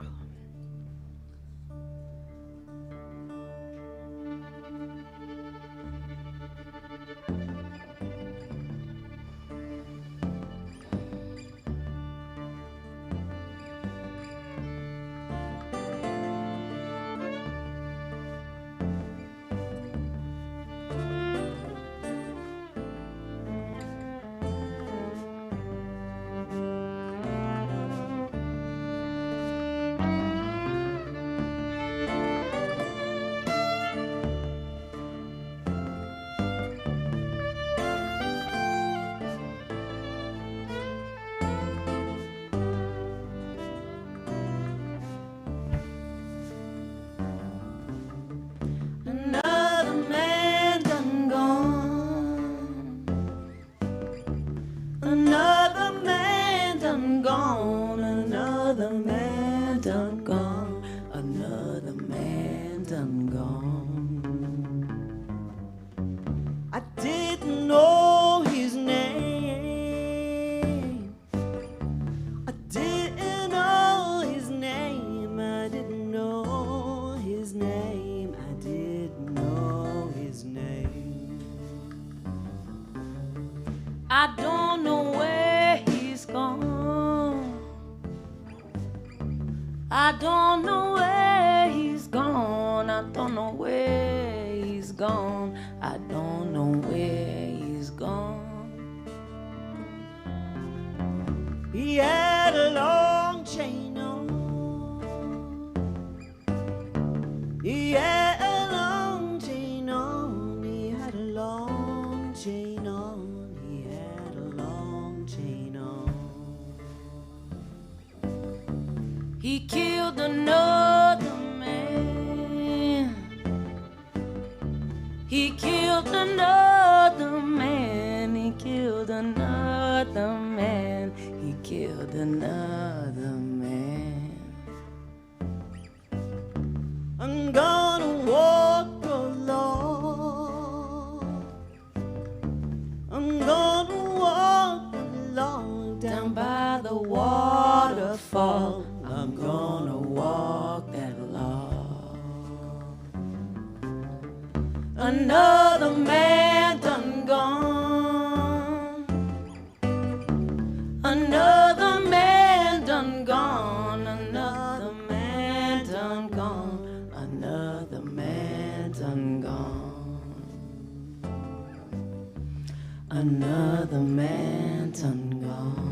Another man done gone. Another man done gone. Another man done gone. Another man done gone. I didn't know his name. I didn't know his name. I didn't know his name. I didn't know his name. I don't know where he's gone. I don't know where he's gone. I don't know where he's gone. I don't know where he's gone. He had a long chain on. He had a long chain on. He had a long chain on. He had a long chain on. He killed another man. He killed another man. He killed another man. He killed another man. I'm gonna walk along. I'm gonna walk along down by the waterfall. I'm gonna walk that long. Another man done gone. Another man done gone. Another man done gone. Another man done gone. Another man done gone.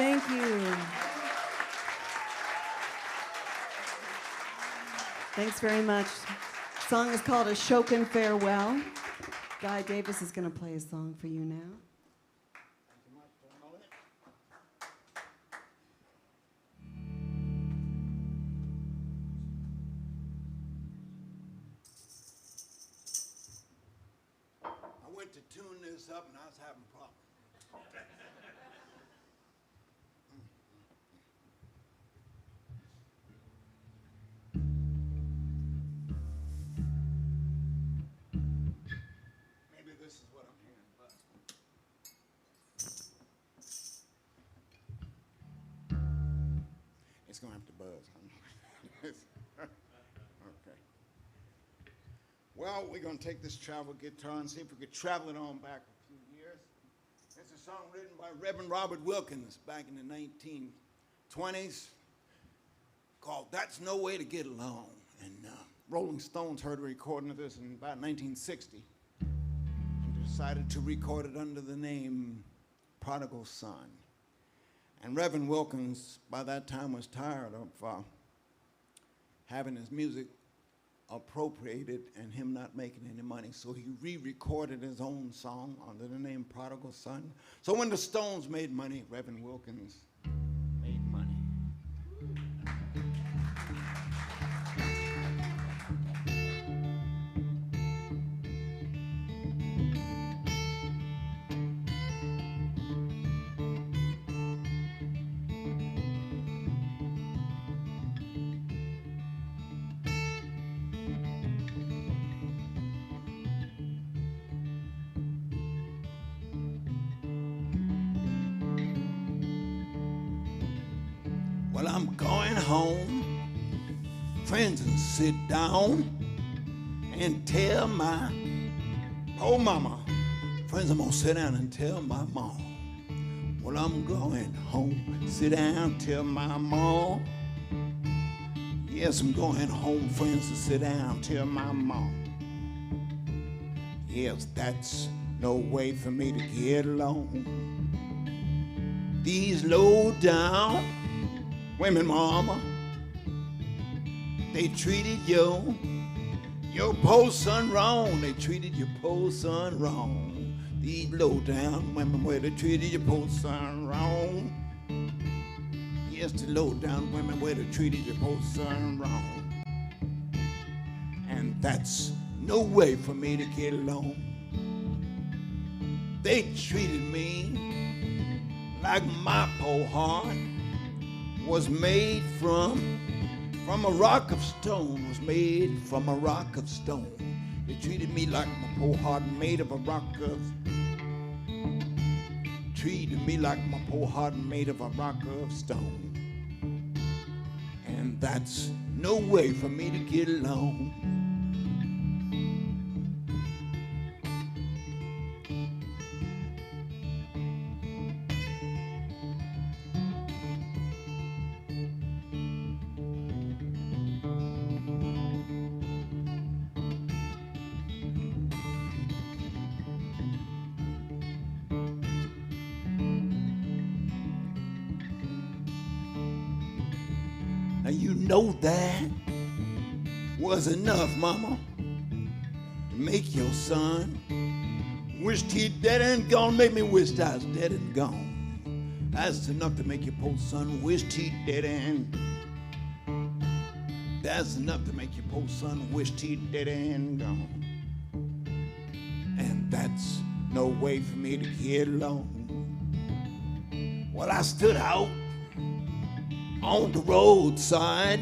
Thank you. Thanks very much. The song is called A Shoken Farewell. Guy Davis is going to play a song for you now. I went to tune this up and I was having problems. Maybe this is what I'm hearing, but it's gonna have to buzz. Okay. Well, we're gonna take this travel guitar and see if we could travel it on back a few years. It's a song written by Reverend Robert Wilkins back in the 1920s called That's No Way to Get Along. And Rolling Stones heard a recording of this in about 1960 and decided to record it under the name Prodigal Son. And Reverend Wilkins, by that time, was tired of having his music appropriated and him not making any money. So he re-recorded his own song under the name Prodigal Son. So when the Stones made money, Reverend Wilkins made money. Well, I'm going home, friends, and sit down and tell my mama. Friends, I'm gonna sit down and tell my mom. Well, I'm going home, sit down, tell my mom. Yes, I'm going home, friends, to sit down, tell my mom. Yes, that's no way for me to get along. These low down women, mama, they treated your poor son wrong. They treated your poor son wrong. These low down women, where they treated your poor son wrong. Yes, the low down women, where they treated your poor son wrong. And that's no way for me to get along. They treated me like my poor heart was made from a rock of stone, was made from a rock of stone. They treated me like my poor heart made of a rock of, treated me like my poor heart made of a rock of stone. And that's no way for me to get along. Now you know that was enough, mama, to make your son wish he'd dead and gone, make me wish I was dead and gone. That's enough to make your poor son wish he'd dead and, that's enough to make your poor son wish he'd dead and gone. And that's no way for me to get along. Well, I stood out on the roadside,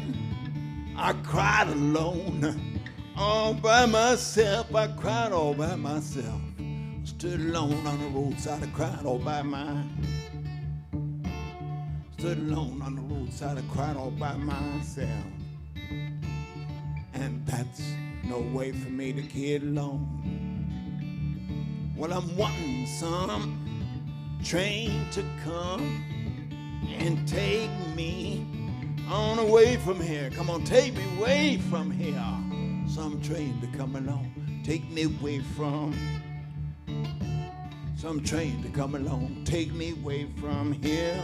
I cried alone, all by myself. I cried all by myself. Stood alone on the roadside, I cried all by myself. Stood alone on the roadside, I cried all by myself. And that's no way for me to get along. Well, I'm wanting some train to come and take me on away from here. Come on, take me away from here. Some train to come along, take me away from. Some train to come along, take me away from here.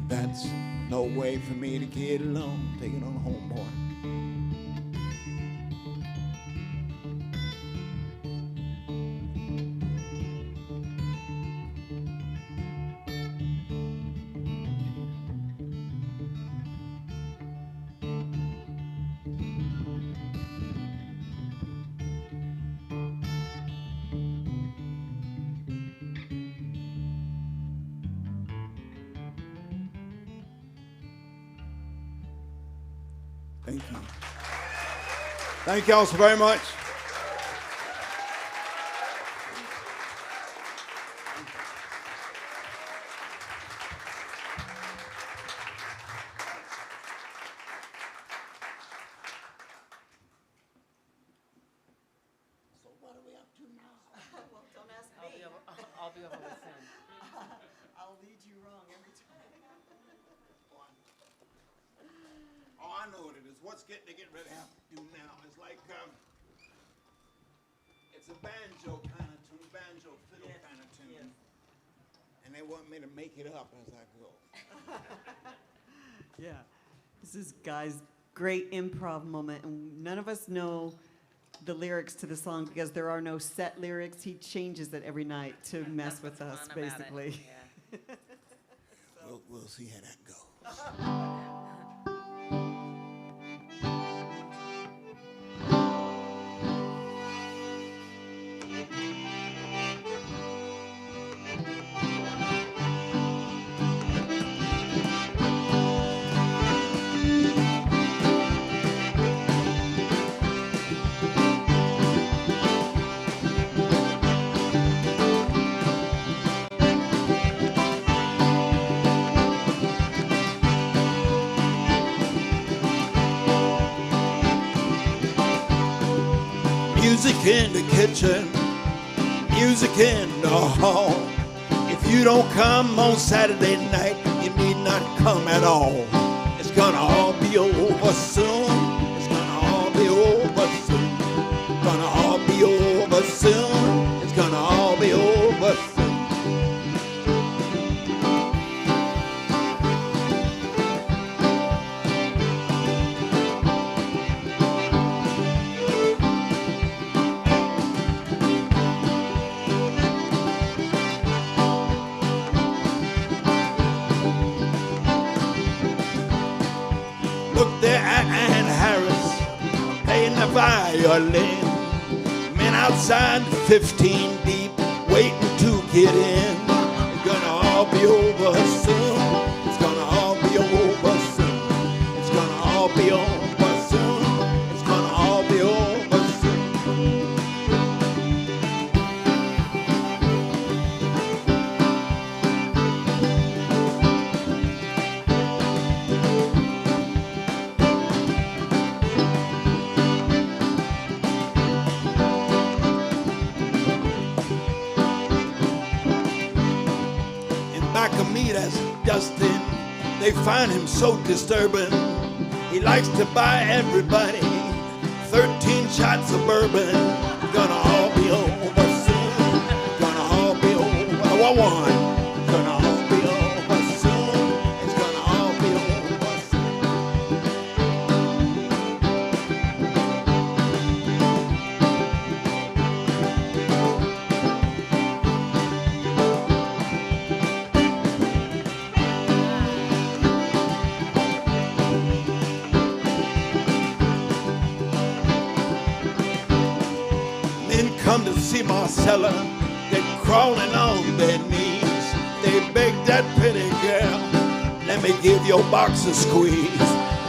That's no way for me to get along. Take it on home, boy. Thank you. Thank y'all so very much. So what are we up to now? Well, don't ask I'll be over with soon. I'll lead you wrong every time. Oh, I know what it is. What's they get ready to have to do now is like, it's a banjo kind of tune, banjo fiddle kind of tune. Yes. And they want me to make it up as I go. Yeah. This is Guy's great improv moment, and none of us know the lyrics to the song because there are no set lyrics. He changes it every night to mess with us, Fun about it, basically. yeah. We'll see how that goes. Music in the kitchen, music in the hall. If you don't come on Saturday night, you need not come at all. It's gonna all be over soon. It's gonna all be over soon. Gonna all be over soon. It's gonna all be over soon. Look there at Ann Harris playing the violin. Men outside 15 deep waiting to get in. It's gonna all be over soon. It's gonna all be over soon. It's gonna all be over soon. It's gonna all be over soon. Back of me, that's Dustin. They find him so disturbing. He likes to buy everybody 13 shots of bourbon. Gonna all be over soon. Gonna all be over. One. Gonna all be over soon. It's gonna all be over soon. Men come to see Marcella, they're crawling on their knees. They beg that pretty girl, let me give your box a squeeze.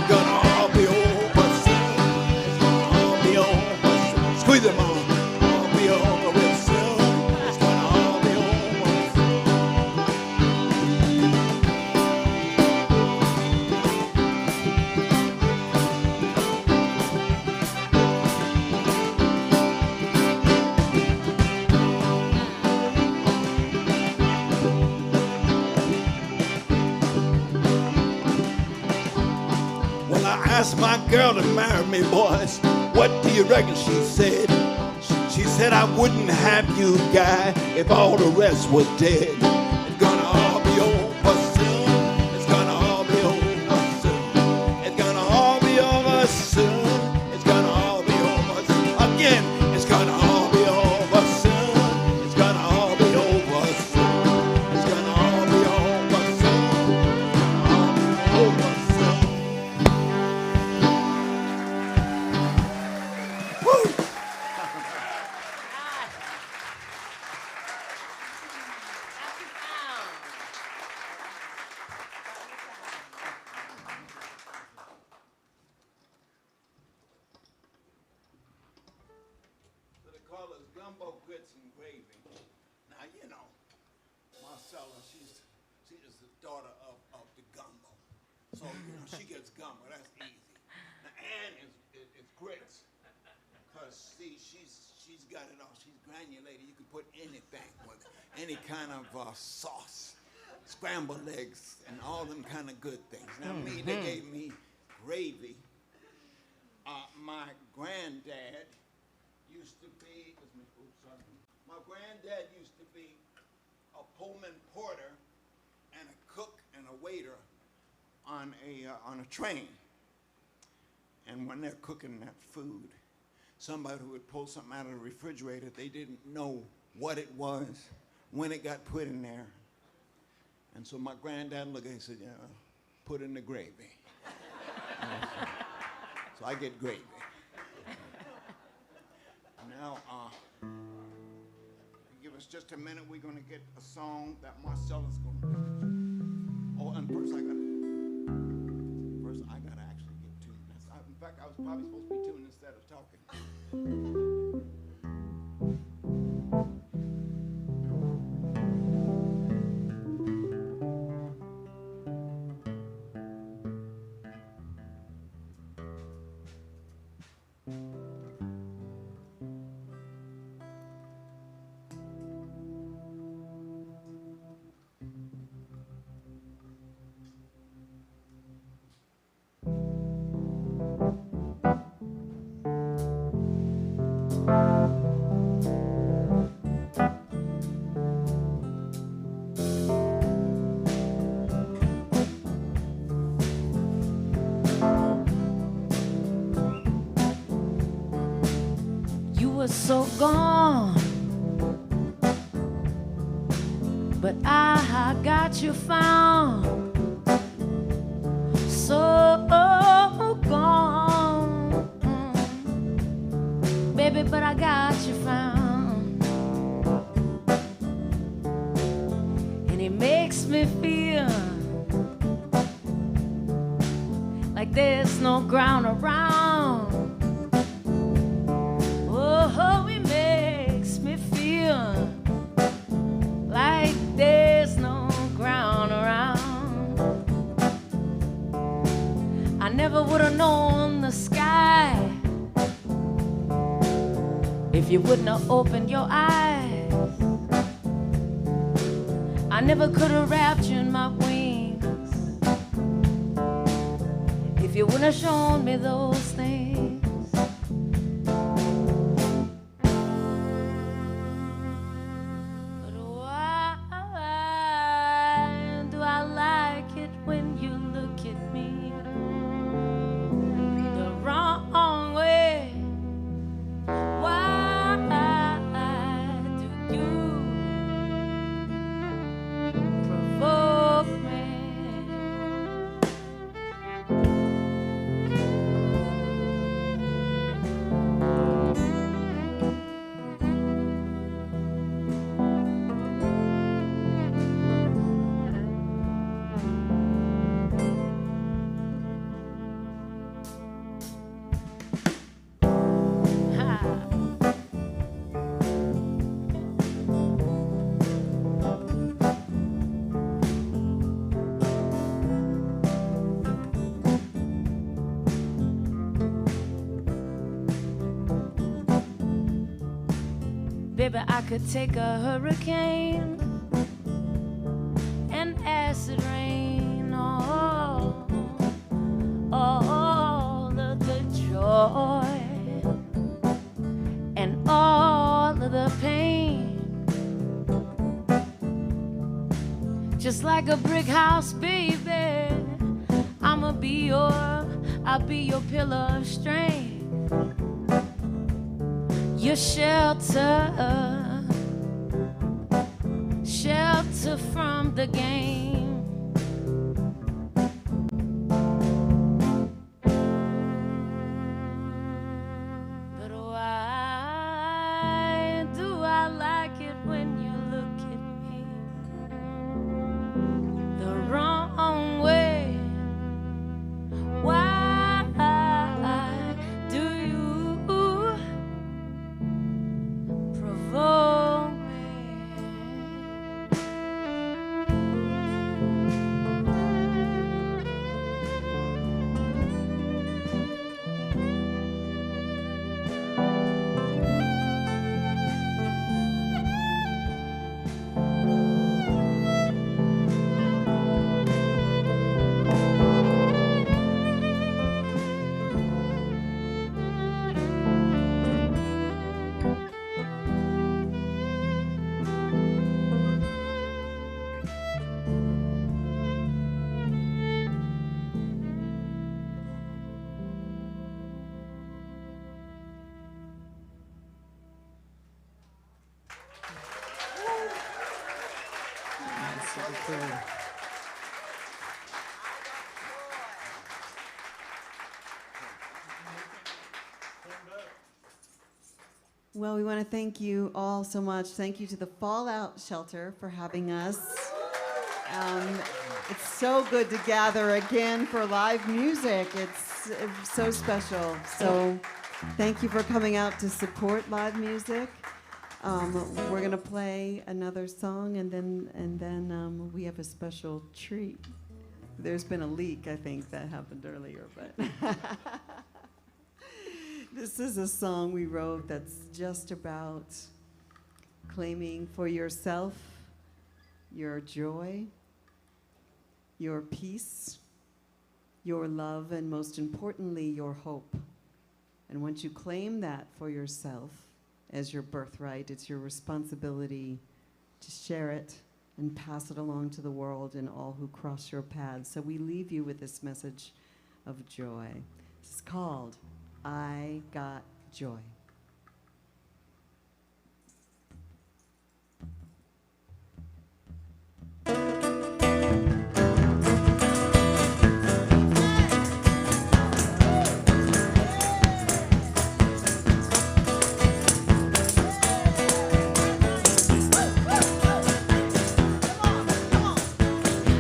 Gonna all be over soon. It's gonna all be over soon. Squeeze them on. All be over with soon. It's gonna all be over soon. Well, I asked my girl to marry me, boys. What do you reckon she said? She said, I wouldn't have you, guy, if all the rest was dead. It's gonna all be over soon. It's gonna Gumbo Grits and Gravy. Now, you know, Marcella, she is the daughter of the gumbo. So, you know, she gets gumbo. That's easy. Now, Ann is grits. Because, see, she's got it all. She's granulated. You can put anything with it. Any kind of sauce, scrambled eggs, and all them kind of good things. Now, me, they gave me gravy. My granddad used to be, my granddad used to be a Pullman porter and a cook and a waiter on a train. And when they're cooking that food, somebody who would pull something out of the refrigerator, they didn't know what it was, when it got put in there. And so my granddad looked at it and said, yeah, put in the gravy. So I get gravy. Now, give us just a minute. We're going to get a song that Marcella's going to do. Oh, and first I got to actually get tuned. In fact, I was probably supposed to be tuned instead of talking. So gone, but I got you found. So gone, baby, but I got you found. And it makes me feel like there's no ground around. Oh, it makes me feel like there's no ground around. I never would have known the sky if you wouldn't have opened your eyes. I never could have wrapped you in my wings if you wouldn't have shown me those things. Baby, I could take a hurricane and acid rain, all of the joy and all of the pain. Just like a brick house, baby, I'll be your pillar of strength. Your shelter from the game. But why do I like it when you look at me the wrong way? Why do you provoke to the crew. Well, we want to thank you all so much. Thank you to the Fallout Shelter for having us. It's so good to gather again for live music. It's so special. So thank you for coming out to support live music. We're going to play another song, and then we have a special treat. There's been a leak, I think, that happened earlier, but this is a song we wrote that's just about claiming for yourself your joy, your peace, your love, and most importantly, your hope. And once you claim that for yourself as your birthright, it's your responsibility to share it and pass it along to the world and all who cross your paths. So we leave you with this message of joy. This is called I Got Joy.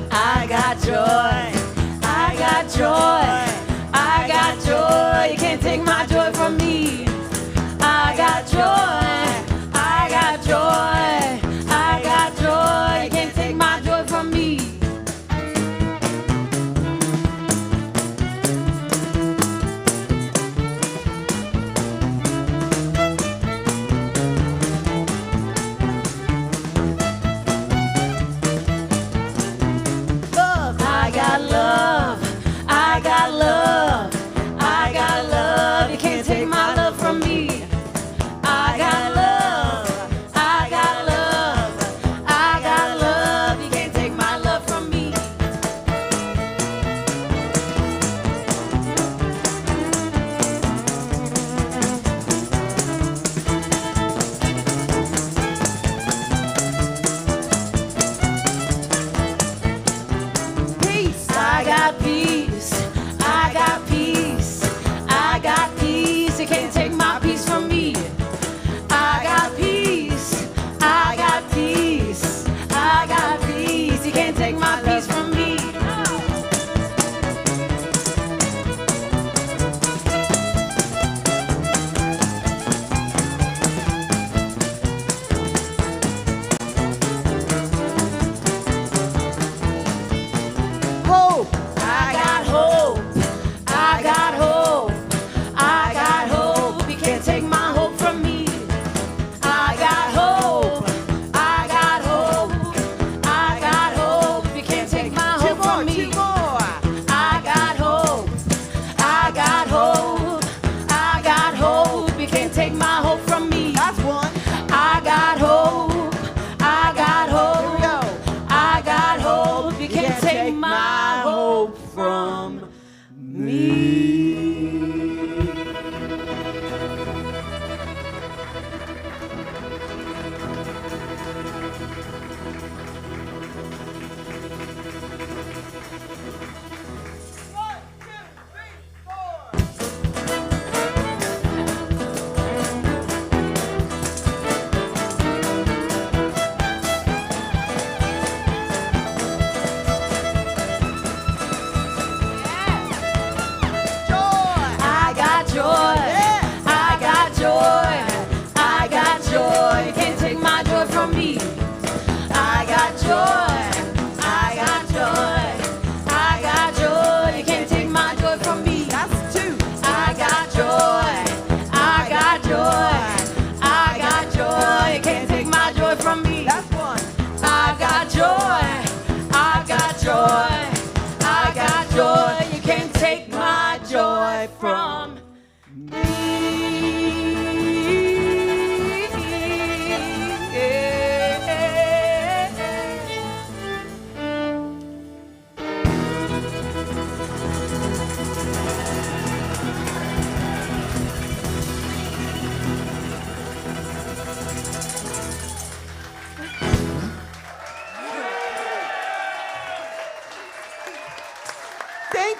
I got joy, I got joy, I got joy. You can't take my joy from me. I got joy, I got joy, I got joy. You can't take my joy from me. Look, I got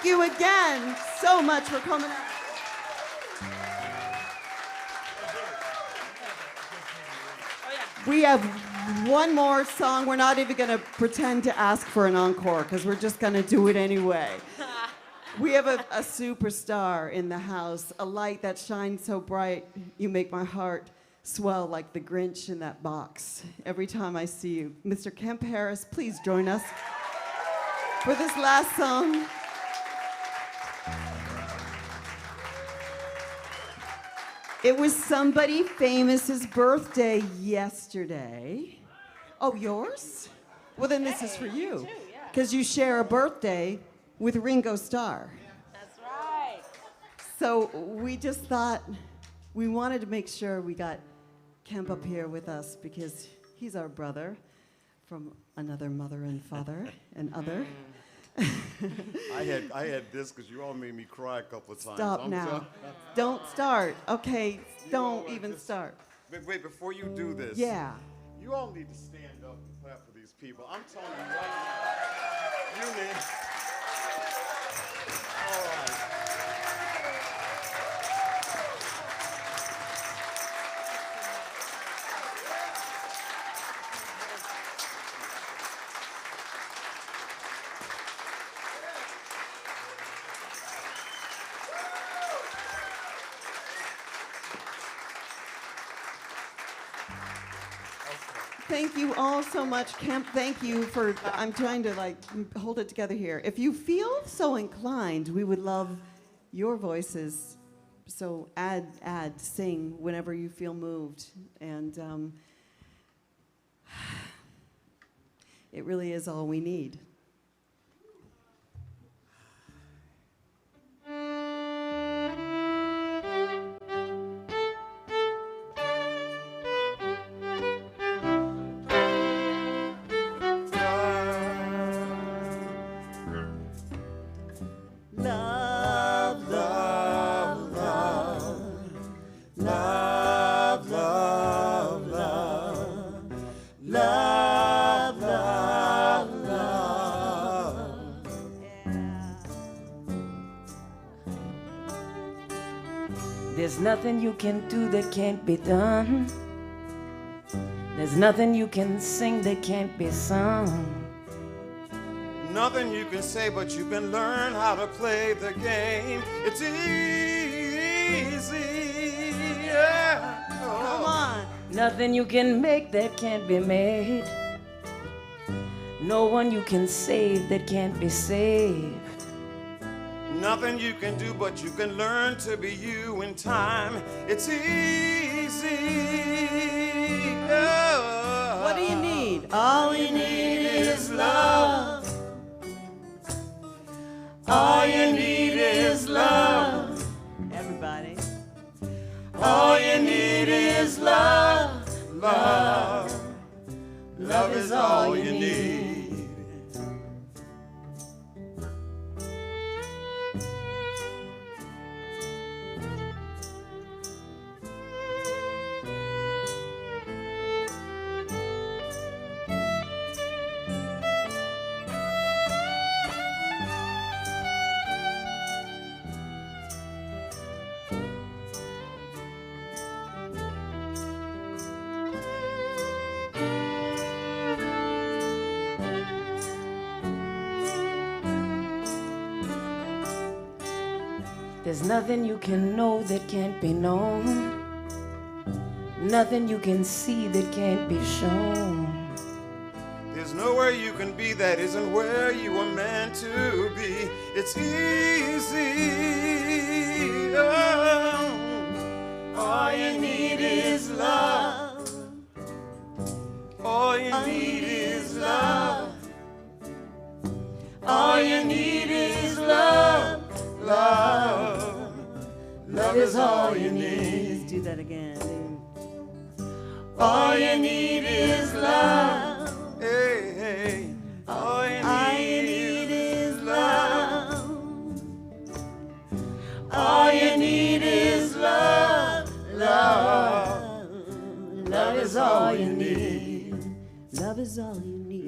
Thank you again so much for coming out. We have one more song. We're not even going to pretend to ask for an encore because we're just going to do it anyway. We have a superstar in the house, a light that shines so bright, you make my heart swell like the Grinch in that box every time I see you. Mr. Kemp Harris, please join us for this last song. It was somebody famous's birthday yesterday. Oh, yours? Well, then this is for you. Because you share a birthday with Ringo Starr. That's right. So we just thought we wanted to make sure we got Kemp up here with us because he's our brother from another mother and father and other. I had this because you all made me cry a couple of times. Stop now. Don't start. Okay, don't even start. Wait, before you do this. Yeah. You all need to stand up and clap for these people. I'm telling you right now. You need. All right. Thank you all so much, Kemp. Thank you for, I'm trying to like hold it together here. If you feel so inclined, we would love your voices. So sing whenever you feel moved. And it really is all we need. There's nothing you can do that can't be done. There's nothing you can sing that can't be sung. Nothing you can say, but you can learn how to play the game. It's easy. Yeah. Oh. Come on. Nothing you can make that can't be made. No one you can save that can't be saved. Nothing you can do, but you can learn to be you in time. It's easy. Oh. What do you need? All you need is love. All you need is love. Everybody. All you need is love. Love. Love is all you need. There's nothing you can know that can't be known. Nothing you can see that can't be shown. There's nowhere you can be that isn't where you were meant to be. It's easy. Oh. All you need is love. All you need is love. All you need is love. Love. Love is all you need. Let's do that again. All you need is love. Hey, hey. All you need is love. All you need is love. Love. Love is all you need. Love is all you need.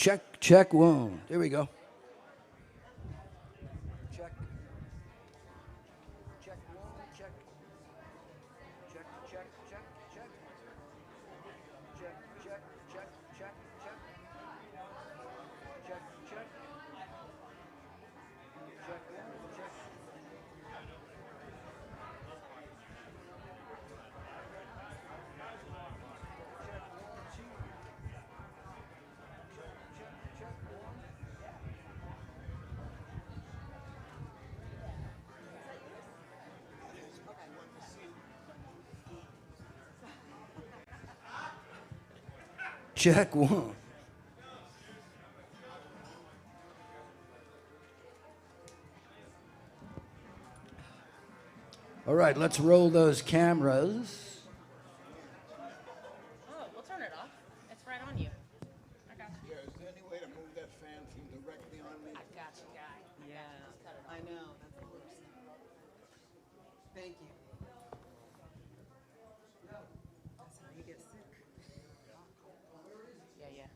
Check one. There we go. Check. Check one. Check. Check. Check. Check. Check. Check. Check. Check. Check. Check. Check. Check. Check one. Check. Check one. All right, let's roll those cameras. Oh, we'll turn it off. It's right on you. I got you. Yeah, is there any way to move that fan from directly on me? I got you, guy. Yeah, I know. That's the worst. Thank you. That's how you get sick. Yeah, yeah.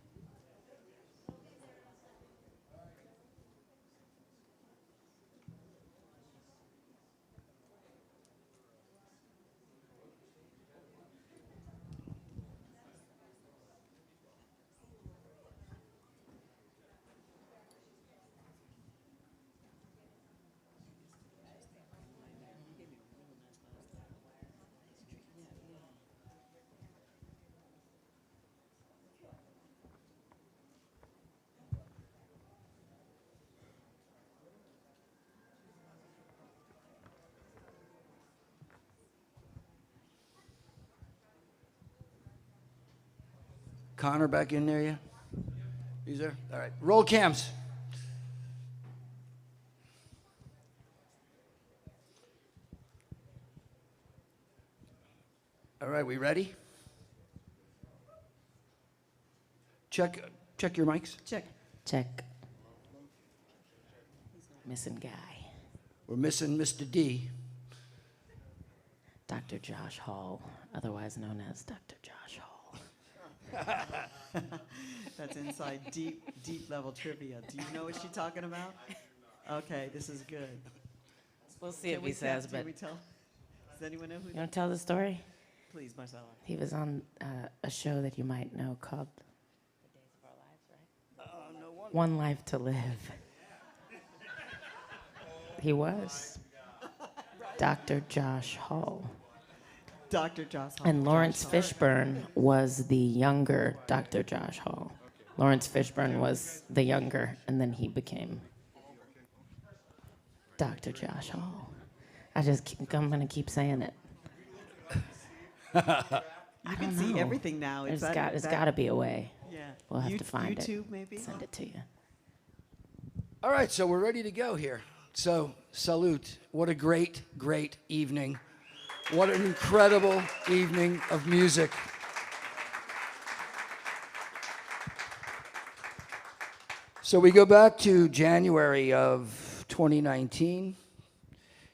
Connor back in there, yeah? He's there? All right. Roll cams. All right, we ready? Check your mics. Check. Check. Missing guy. We're missing Mr. D. Dr. Josh Hall, otherwise known as Dr. Josh Hall. That's inside deep level trivia. Do you know what she's talking about? Okay, this is good. We'll see Can if we he says, tell- but Can we tell? Does anyone know who? you want to tell the story? Please, Marcella. He was on a show that you might know called The Days of Our Lives, right? One Life to Live. He was Dr. Josh Hall. Dr. Josh Hall. And Lawrence Fishburne was the younger Dr. Josh Hall. Lawrence Fishburne was the younger, and then he became Dr. Josh Hall. I'm going to keep saying it. You can see everything now. There's got to be a way. Yeah. We'll have to find YouTube, it. maybe? Send it to you. All right, so we're ready to go here. So, salute. What a great, great evening. What an incredible evening of music. So we go back to January of 2019.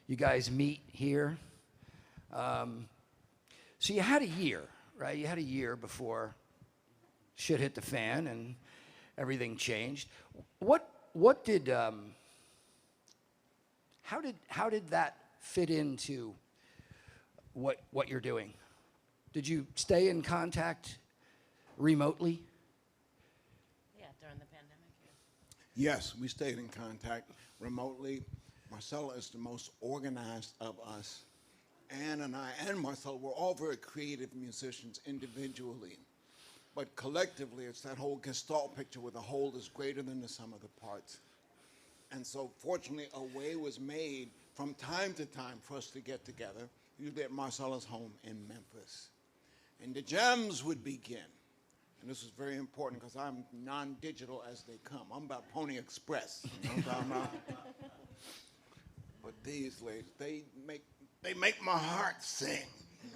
You guys meet here. So you had a year, right? You had a year before shit hit the fan and everything changed. What did how did that fit into what you're doing? Did you stay in contact remotely? Yeah, during the pandemic. Yes, we stayed in contact remotely. Marcella is the most organized of us. Ann and I and Marcella were all very creative musicians individually. But collectively, it's that whole gestalt picture where the whole is greater than the sum of the parts. And so fortunately, a way was made from time to time for us to get together, usually at Marcella's home in Memphis. And the jams would begin. And this is very important because I'm non-digital as they come. I'm about Pony Express. You know what I'm talking about? But these ladies, they make my heart sing. You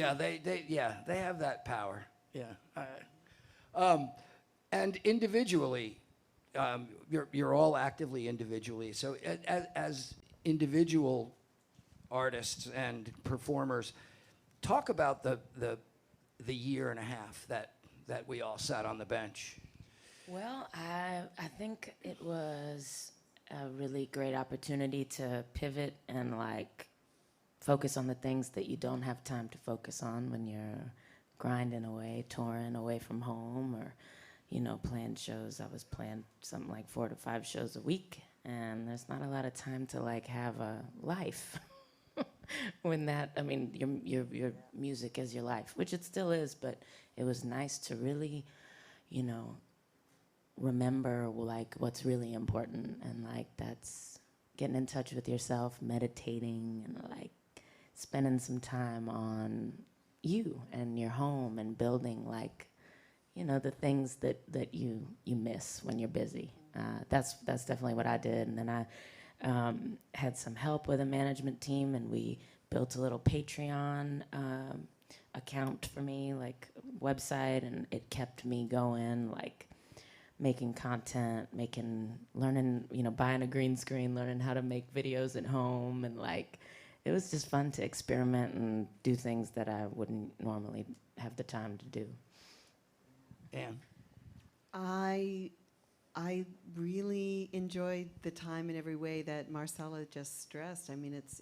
know what I mean? Yeah, they have that power. Yeah. And individually, you're all actively individually. So as individual artists and performers, talk about the year and a half that we all sat on the bench? Well, I think it was a really great opportunity to pivot and like focus on the things that you don't have time to focus on when you're grinding away, touring away from home, or playing shows. I was playing something like 4 to 5 shows a week, and there's not a lot of time to like have a life. When your music is your life, which it still is, but it was nice to really, remember like what's really important, and like that's getting in touch with yourself, meditating, and like spending some time on you and your home and building like the things that you miss when you're busy. That's definitely what I did. And then I had some help with a management team, and we built a little Patreon account for me, like website, and it kept me going, like making content, learning, buying a green screen, learning how to make videos at home, and like it was just fun to experiment and do things that I wouldn't normally have the time to do. Anne? I really enjoyed the time in every way that Marcella just stressed. I mean, it's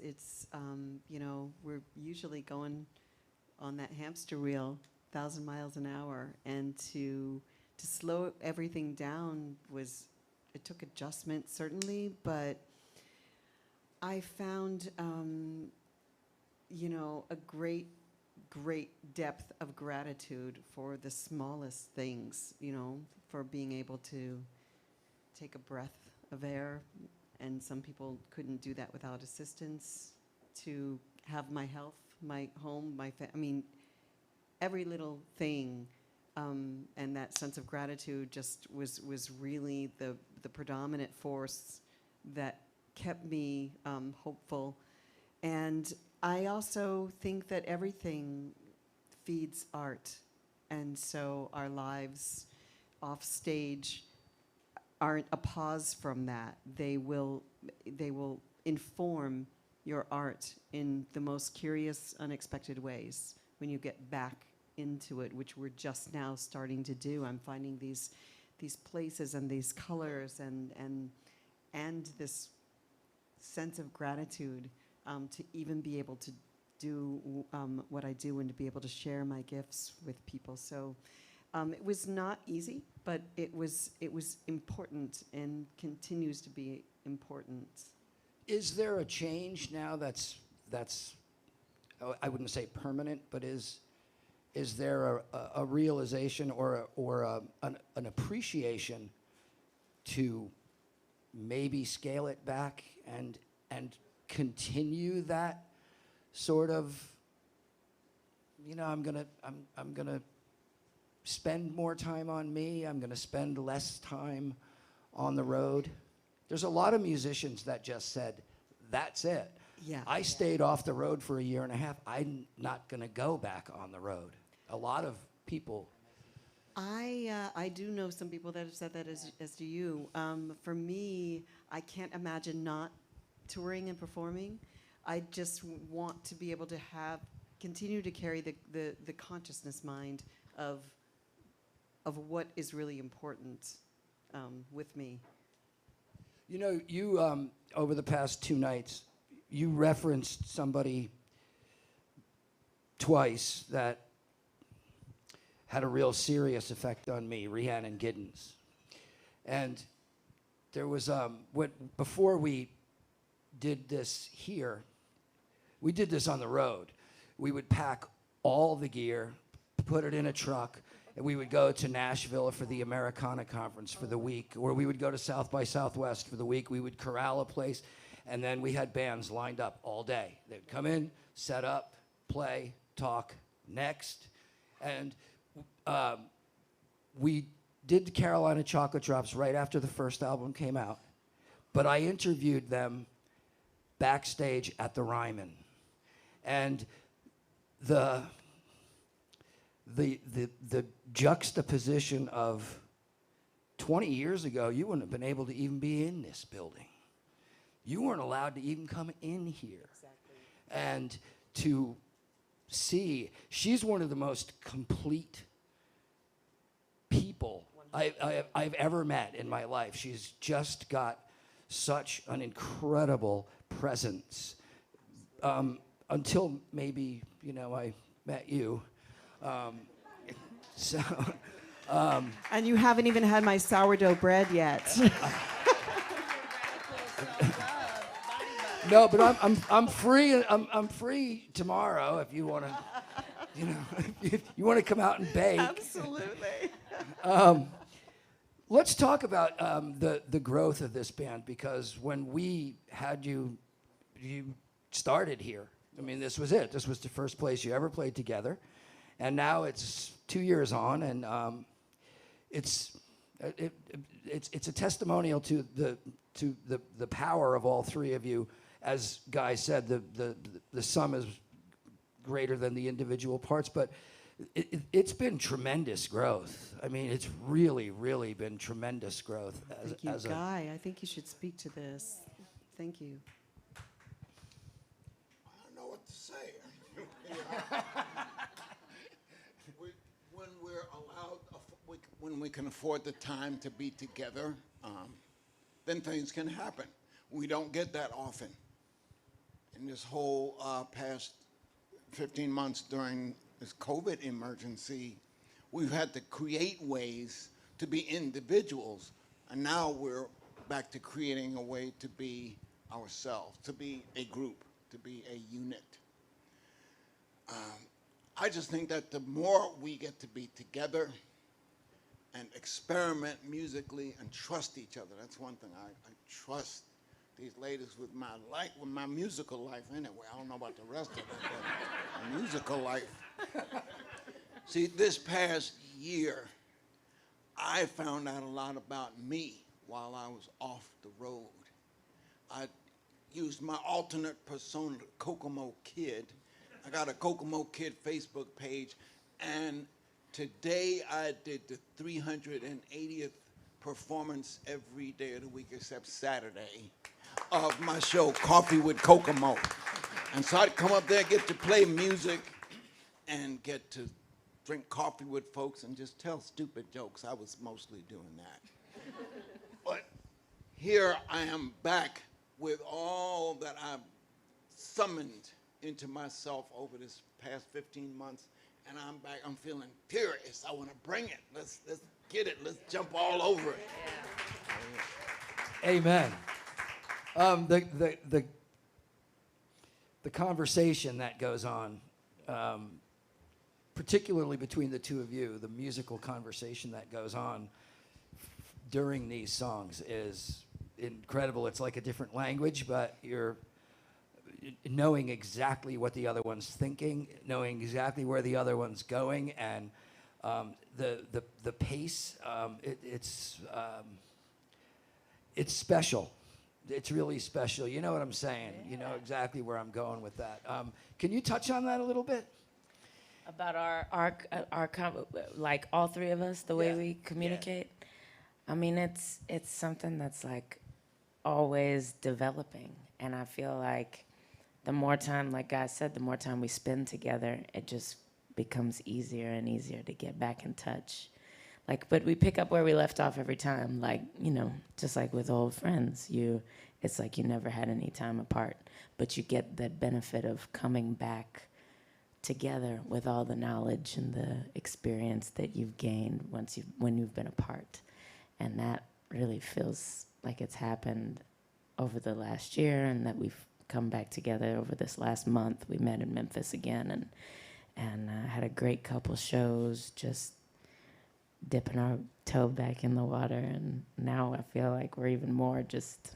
we're usually going on that hamster wheel, 1,000 miles an hour, and to slow everything down it took adjustment certainly, but I found a great depth of gratitude for the smallest things, for being able to take a breath of air, and some people couldn't do that without assistance, to have my health, my home, every little thing, and that sense of gratitude just was really the predominant force that kept me hopeful. And I also think that everything feeds art, and so our lives off stage aren't a pause from that. They will inform your art in the most curious, unexpected ways when you get back into it, which we're just now starting to do. I'm finding these places and these colors and this sense of gratitude to even be able to do what I do and to be able to share my gifts with people. So it was not easy, but it was important and continues to be important. Is there a change now that's I wouldn't say permanent, but is there a realization or an appreciation to maybe scale it back and continue that sort of, I'm gonna spend more time on me, I'm gonna spend less time on the road? There's a lot of musicians that just said, that's it. Yeah. I stayed off the road for a year and a half. I'm not gonna go back on the road. A lot of people. I do know some people that have said that, as do you. For me, I can't imagine not touring and performing. I just want to be able to continue to carry the consciousness mind of what is really important with me. You over the past 2 nights, you referenced somebody twice that had a real serious effect on me, Rhiannon Giddens. And there was, before we did this here, we did this on the road. We would pack all the gear, put it in a truck, and we would go to Nashville for the Americana conference for the week, or we would go to South by Southwest for the week. We would corral a place, and then we had bands lined up all day. They'd come in, set up, play, talk, next. And we did the Carolina Chocolate Drops right after the first album came out, but I interviewed them backstage at the Ryman. And the juxtaposition of 20 years ago, you wouldn't have been able to even be in this building. You weren't allowed to even come in here. Exactly. And to see, she's one of the most complete people I've ever met in my life. She's just got such an incredible presence. Until maybe, I met you. So. And you haven't even had my sourdough bread yet. No, but I'm free. I'm free tomorrow if you want to, if you want to come out and bake. Absolutely. Let's talk about the growth of this band, because when we had you started here. I mean, this was it. This was the first place you ever played together, and now it's 2 years on, and it's a testimonial to the power of all three of you. As Guy said, the sum is greater than the individual parts, but it's been tremendous growth. I mean, it's really, really been tremendous growth. Thank you, Guy. I think you should speak to this. Thank you. I don't know what to say. When we're allowed, when we can afford the time to be together, then things can happen. We don't get that often. In this whole past 15 months during this COVID emergency, we've had to create ways to be individuals, and now we're back to creating a way to be ourselves, to be a group, to be a unit. I just think that the more we get to be together and experiment musically and trust each other, that's one thing. I trust these ladies with my musical life anyway. I don't know about the rest of it, but my musical life. See, this past year, I found out a lot about me while I was off the road. I used my alternate persona, Kokomo Kid. I got a Kokomo Kid Facebook page, and today I did the 380th performance every day of the week except Saturday of my show, Coffee with Kokomo. And so I'd come up there, get to play music, and get to drink coffee with folks and just tell stupid jokes. I was mostly doing that. But here I am back with all that I've summoned into myself over this past 15 months, and I'm back. I'm feeling furious. I want to bring it. Let's get it. Let's jump all over it. Amen. The conversation that goes on, particularly between the two of you, the musical conversation that goes on during these songs is incredible. It's like a different language, but you're knowing exactly what the other one's thinking, knowing exactly where the other one's going, and the pace. It's special. It's really special. You know what I'm saying. Yeah. You know exactly where I'm going with that. Can you touch on that a little bit? About our like all three of us, the way we communicate. Yeah. I mean, it's something that's like always developing, and I feel like the more time, like Guy said, the more time we spend together, it just becomes easier and easier to get back in touch. Like, but we pick up where we left off every time. Like, just like with old friends, it's like you never had any time apart, but you get that benefit of coming back together with all the knowledge and the experience that you've gained when you've been apart. And that really feels like it's happened over the last year, and that we've come back together over this last month. We met in Memphis again and had a great couple shows, just dipping our toe back in the water. And now I feel like we're even more just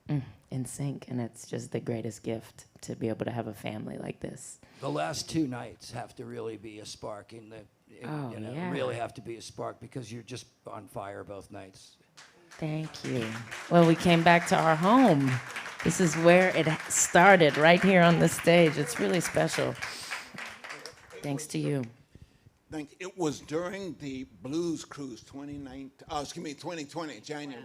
in sync, and it's just the greatest gift to be able to have a family like this. The last two nights have to really be a spark really have to be a spark, because you're just on fire both nights. Thank you. Well, we came back to our home. This is where it started, right here on the stage. It's really special. Thanks to you. It was during the Blues Cruise 2020, January.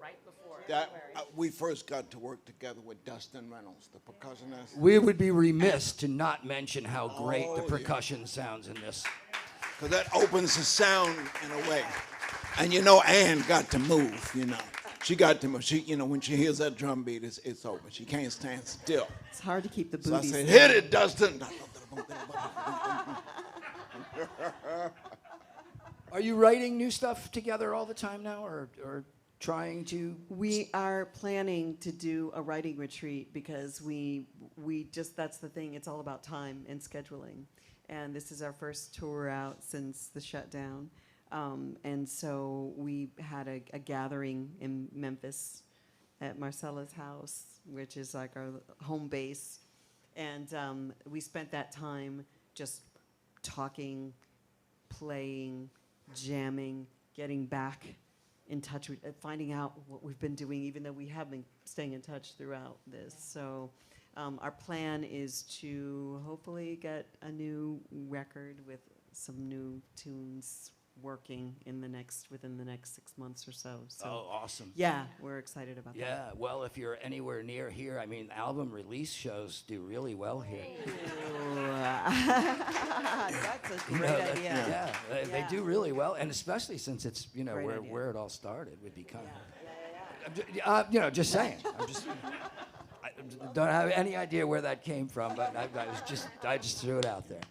Right before. That we first got to work together with Dustin Reynolds, the percussionist. We would be remiss to not mention how great the percussion sounds in this. Because that opens the sound in a way. And you know, Ann got to move, you know. She got to move. She, you know, when she hears that drum beat, it's over. She can't stand still. It's hard to keep the So I booty said, still. hit it, Dustin. Are you writing new stuff together all the time now, or trying to? We are planning to do a writing retreat because we just, that's the thing, it's all about time and scheduling. And this is our first tour out since the shutdown. And so we had a gathering in Memphis at Marcella's house, which is like our home base. And we spent that time just talking, playing, jamming, getting back in touch with, finding out what we've been doing, even though we have been staying in touch throughout this. So our plan is to hopefully get a new record with some new tunes working within the next 6 months or so. So Oh, awesome. yeah, we're excited about that. Yeah, well, if you're anywhere near here, I mean, album release shows do really well here. That's a great idea. Yeah, they Yeah. do really well, and especially since it's, you know, Great idea. where it all started would be kind of, you know, just saying. I don't have any idea where that came from, but I just threw it out there.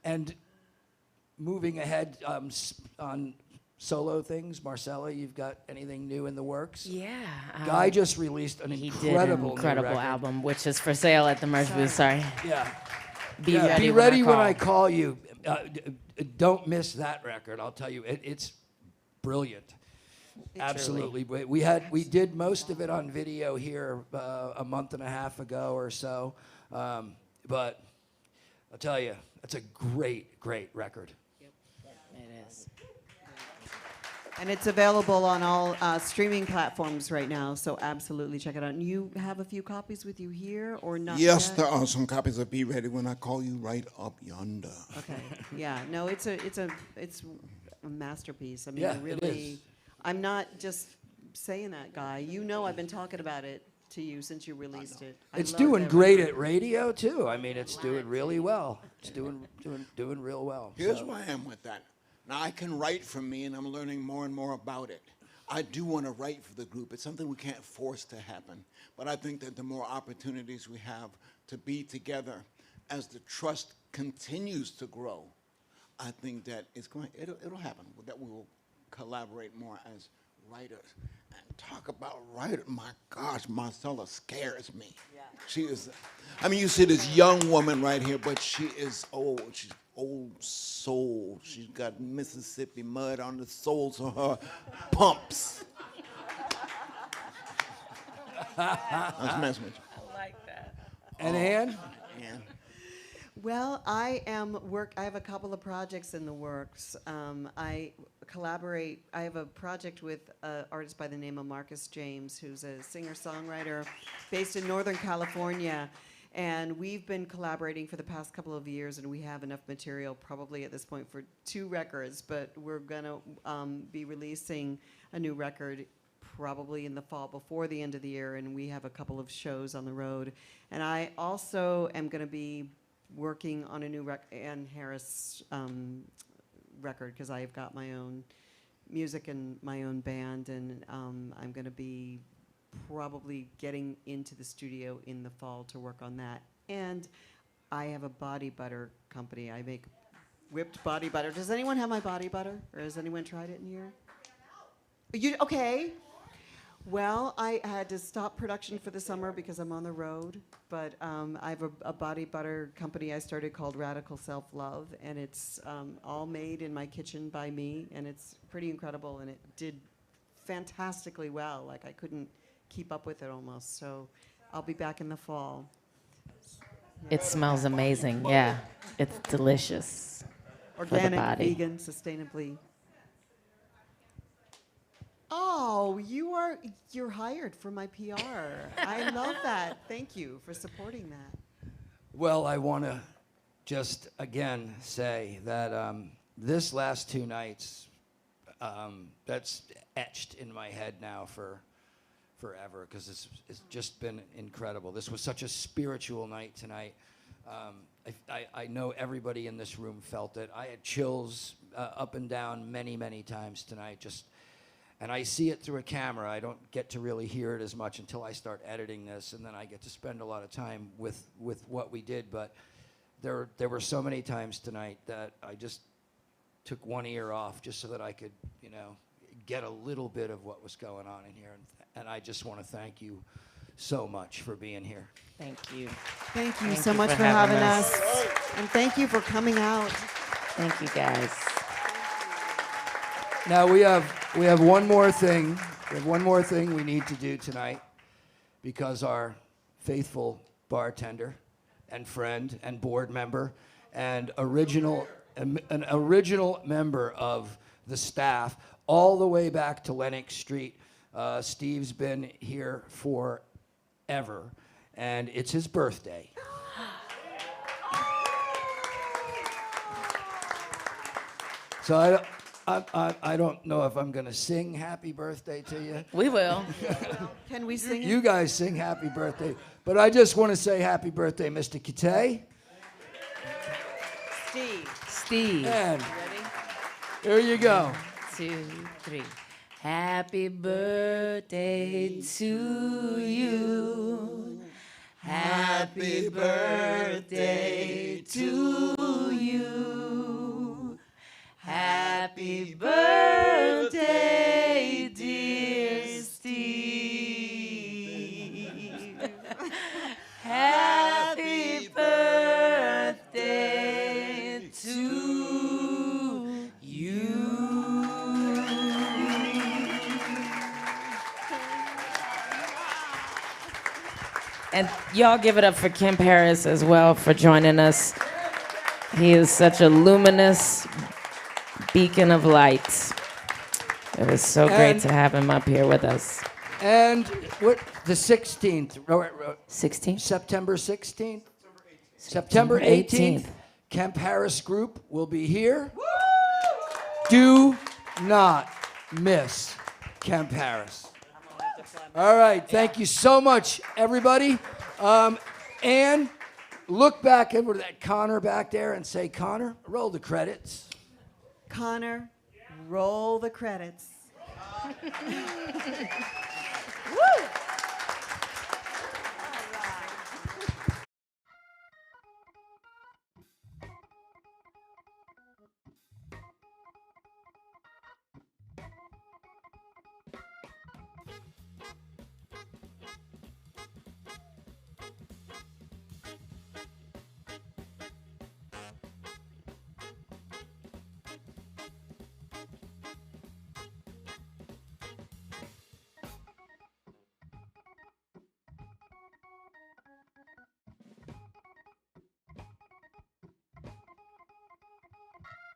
And moving ahead on solo things, Marcella, you've got anything new in the works? Yeah. Guy just released an He incredible, did an incredible new record. album, which is for sale at the merch booth. Sorry. Yeah. Be Yeah, ready, be ready when I call. call you. Don't miss that record. I'll tell you, it's brilliant. Absolutely. We did most of it on video here a month and a half ago or so, but I'll tell you, it's a great, great record. It is. And it's available on all streaming platforms right now, so absolutely check it out. And you have a few copies with you here, or not Yes, yet? there are some copies of Be Ready When I Call You right up yonder. Okay, yeah, no, it's a masterpiece. I mean, Yeah, I it really, is. I'm not just saying that, Guy. You know, I've been talking about it to you since you released it. I It's love doing that great record. at radio too. I mean, it's doing really well. It's doing real well. Here's So- where I am with that. Now, I can write for me, and I'm learning more and more about it. I do want to write for the group. It's something we can't force to happen. But I think that the more opportunities we have to be together, as the trust continues to grow, I think that it'll happen, that we will collaborate more as writers. And talk about writer, my gosh, Marcella scares me. Yeah. She is, I mean, you see this young woman right here, but she is old. She's old soul. She's got Mississippi mud on the soles of her pumps. I was messing with you. I like that. And Ann? Yeah. Well, I have a couple of projects in the works. I have a project with an artist by the name of Marcus James, who's a singer-songwriter based in Northern California. And we've been collaborating for the past couple of years, and we have enough material probably at this point for 2 records, but we're gonna be releasing a new record probably in the fall before the end of the year, and we have a couple of shows on the road. And I also am gonna be working on a new Ann Harris record, because I've got my own music and my own band, and I'm going to be probably getting into the studio in the fall to work on that. And I have a body butter company. I make whipped body butter. Does anyone have my body butter, or has anyone tried it in here? Okay. Well, I had to stop production for the summer because I'm on the road, but I have a body butter company I started called Radical Self-Love, and it's all made in my kitchen by me, and it's pretty incredible, and it did fantastically well. Like, I couldn't keep up with it almost, so I'll be back in the fall. It smells amazing. Yeah. It's delicious. Organic, body. vegan, sustainably. Oh, you're hired for my PR. I love that. Thank you for supporting that. Well, I want to just again say that this last 2 nights, that's etched in my head now for forever, because it's just been incredible. This was such a spiritual night tonight. I know everybody in this room felt it. I had chills up and down many times tonight. And I see it through a camera. I don't get to really hear it as much until I start editing this, and then I get to spend a lot of time with what we did. But there were so many times tonight that I just took one ear off just so that I could, get a little bit of what was going on in here. And I just want to thank you so much for being here. Thank you. Thank you so much for having us. And thank you for coming out. Thank you, guys. Now we have one more thing. We have one more thing we need to do tonight, because our faithful bartender and friend and board member and an original member of the staff all the way back to Lenox Street. Steve's been here forever, and it's his birthday. So I don't know if I'm going to sing happy birthday to you. We will. Can we sing it? You guys sing happy birthday. But I just want to say happy birthday, Mr. Kite. Steve. And Ready? here you go. 1, 2, 3. Happy birthday to you. Happy birthday to you. Happy birthday, dear Steve. Happy birthday to you. And y'all give it up for Kim Harris as well for joining us. He is such a luminous beacon of light. It was so great to have him up here with us. And what, the 16th, 16th? September 16th? September 18th. Kemp Harris Group will be here. Do not miss Kemp Harris. All right, thank you so much, everybody. And look back over that Connor back there and say, Connor, roll the credits. Connor, roll the credits. Woo!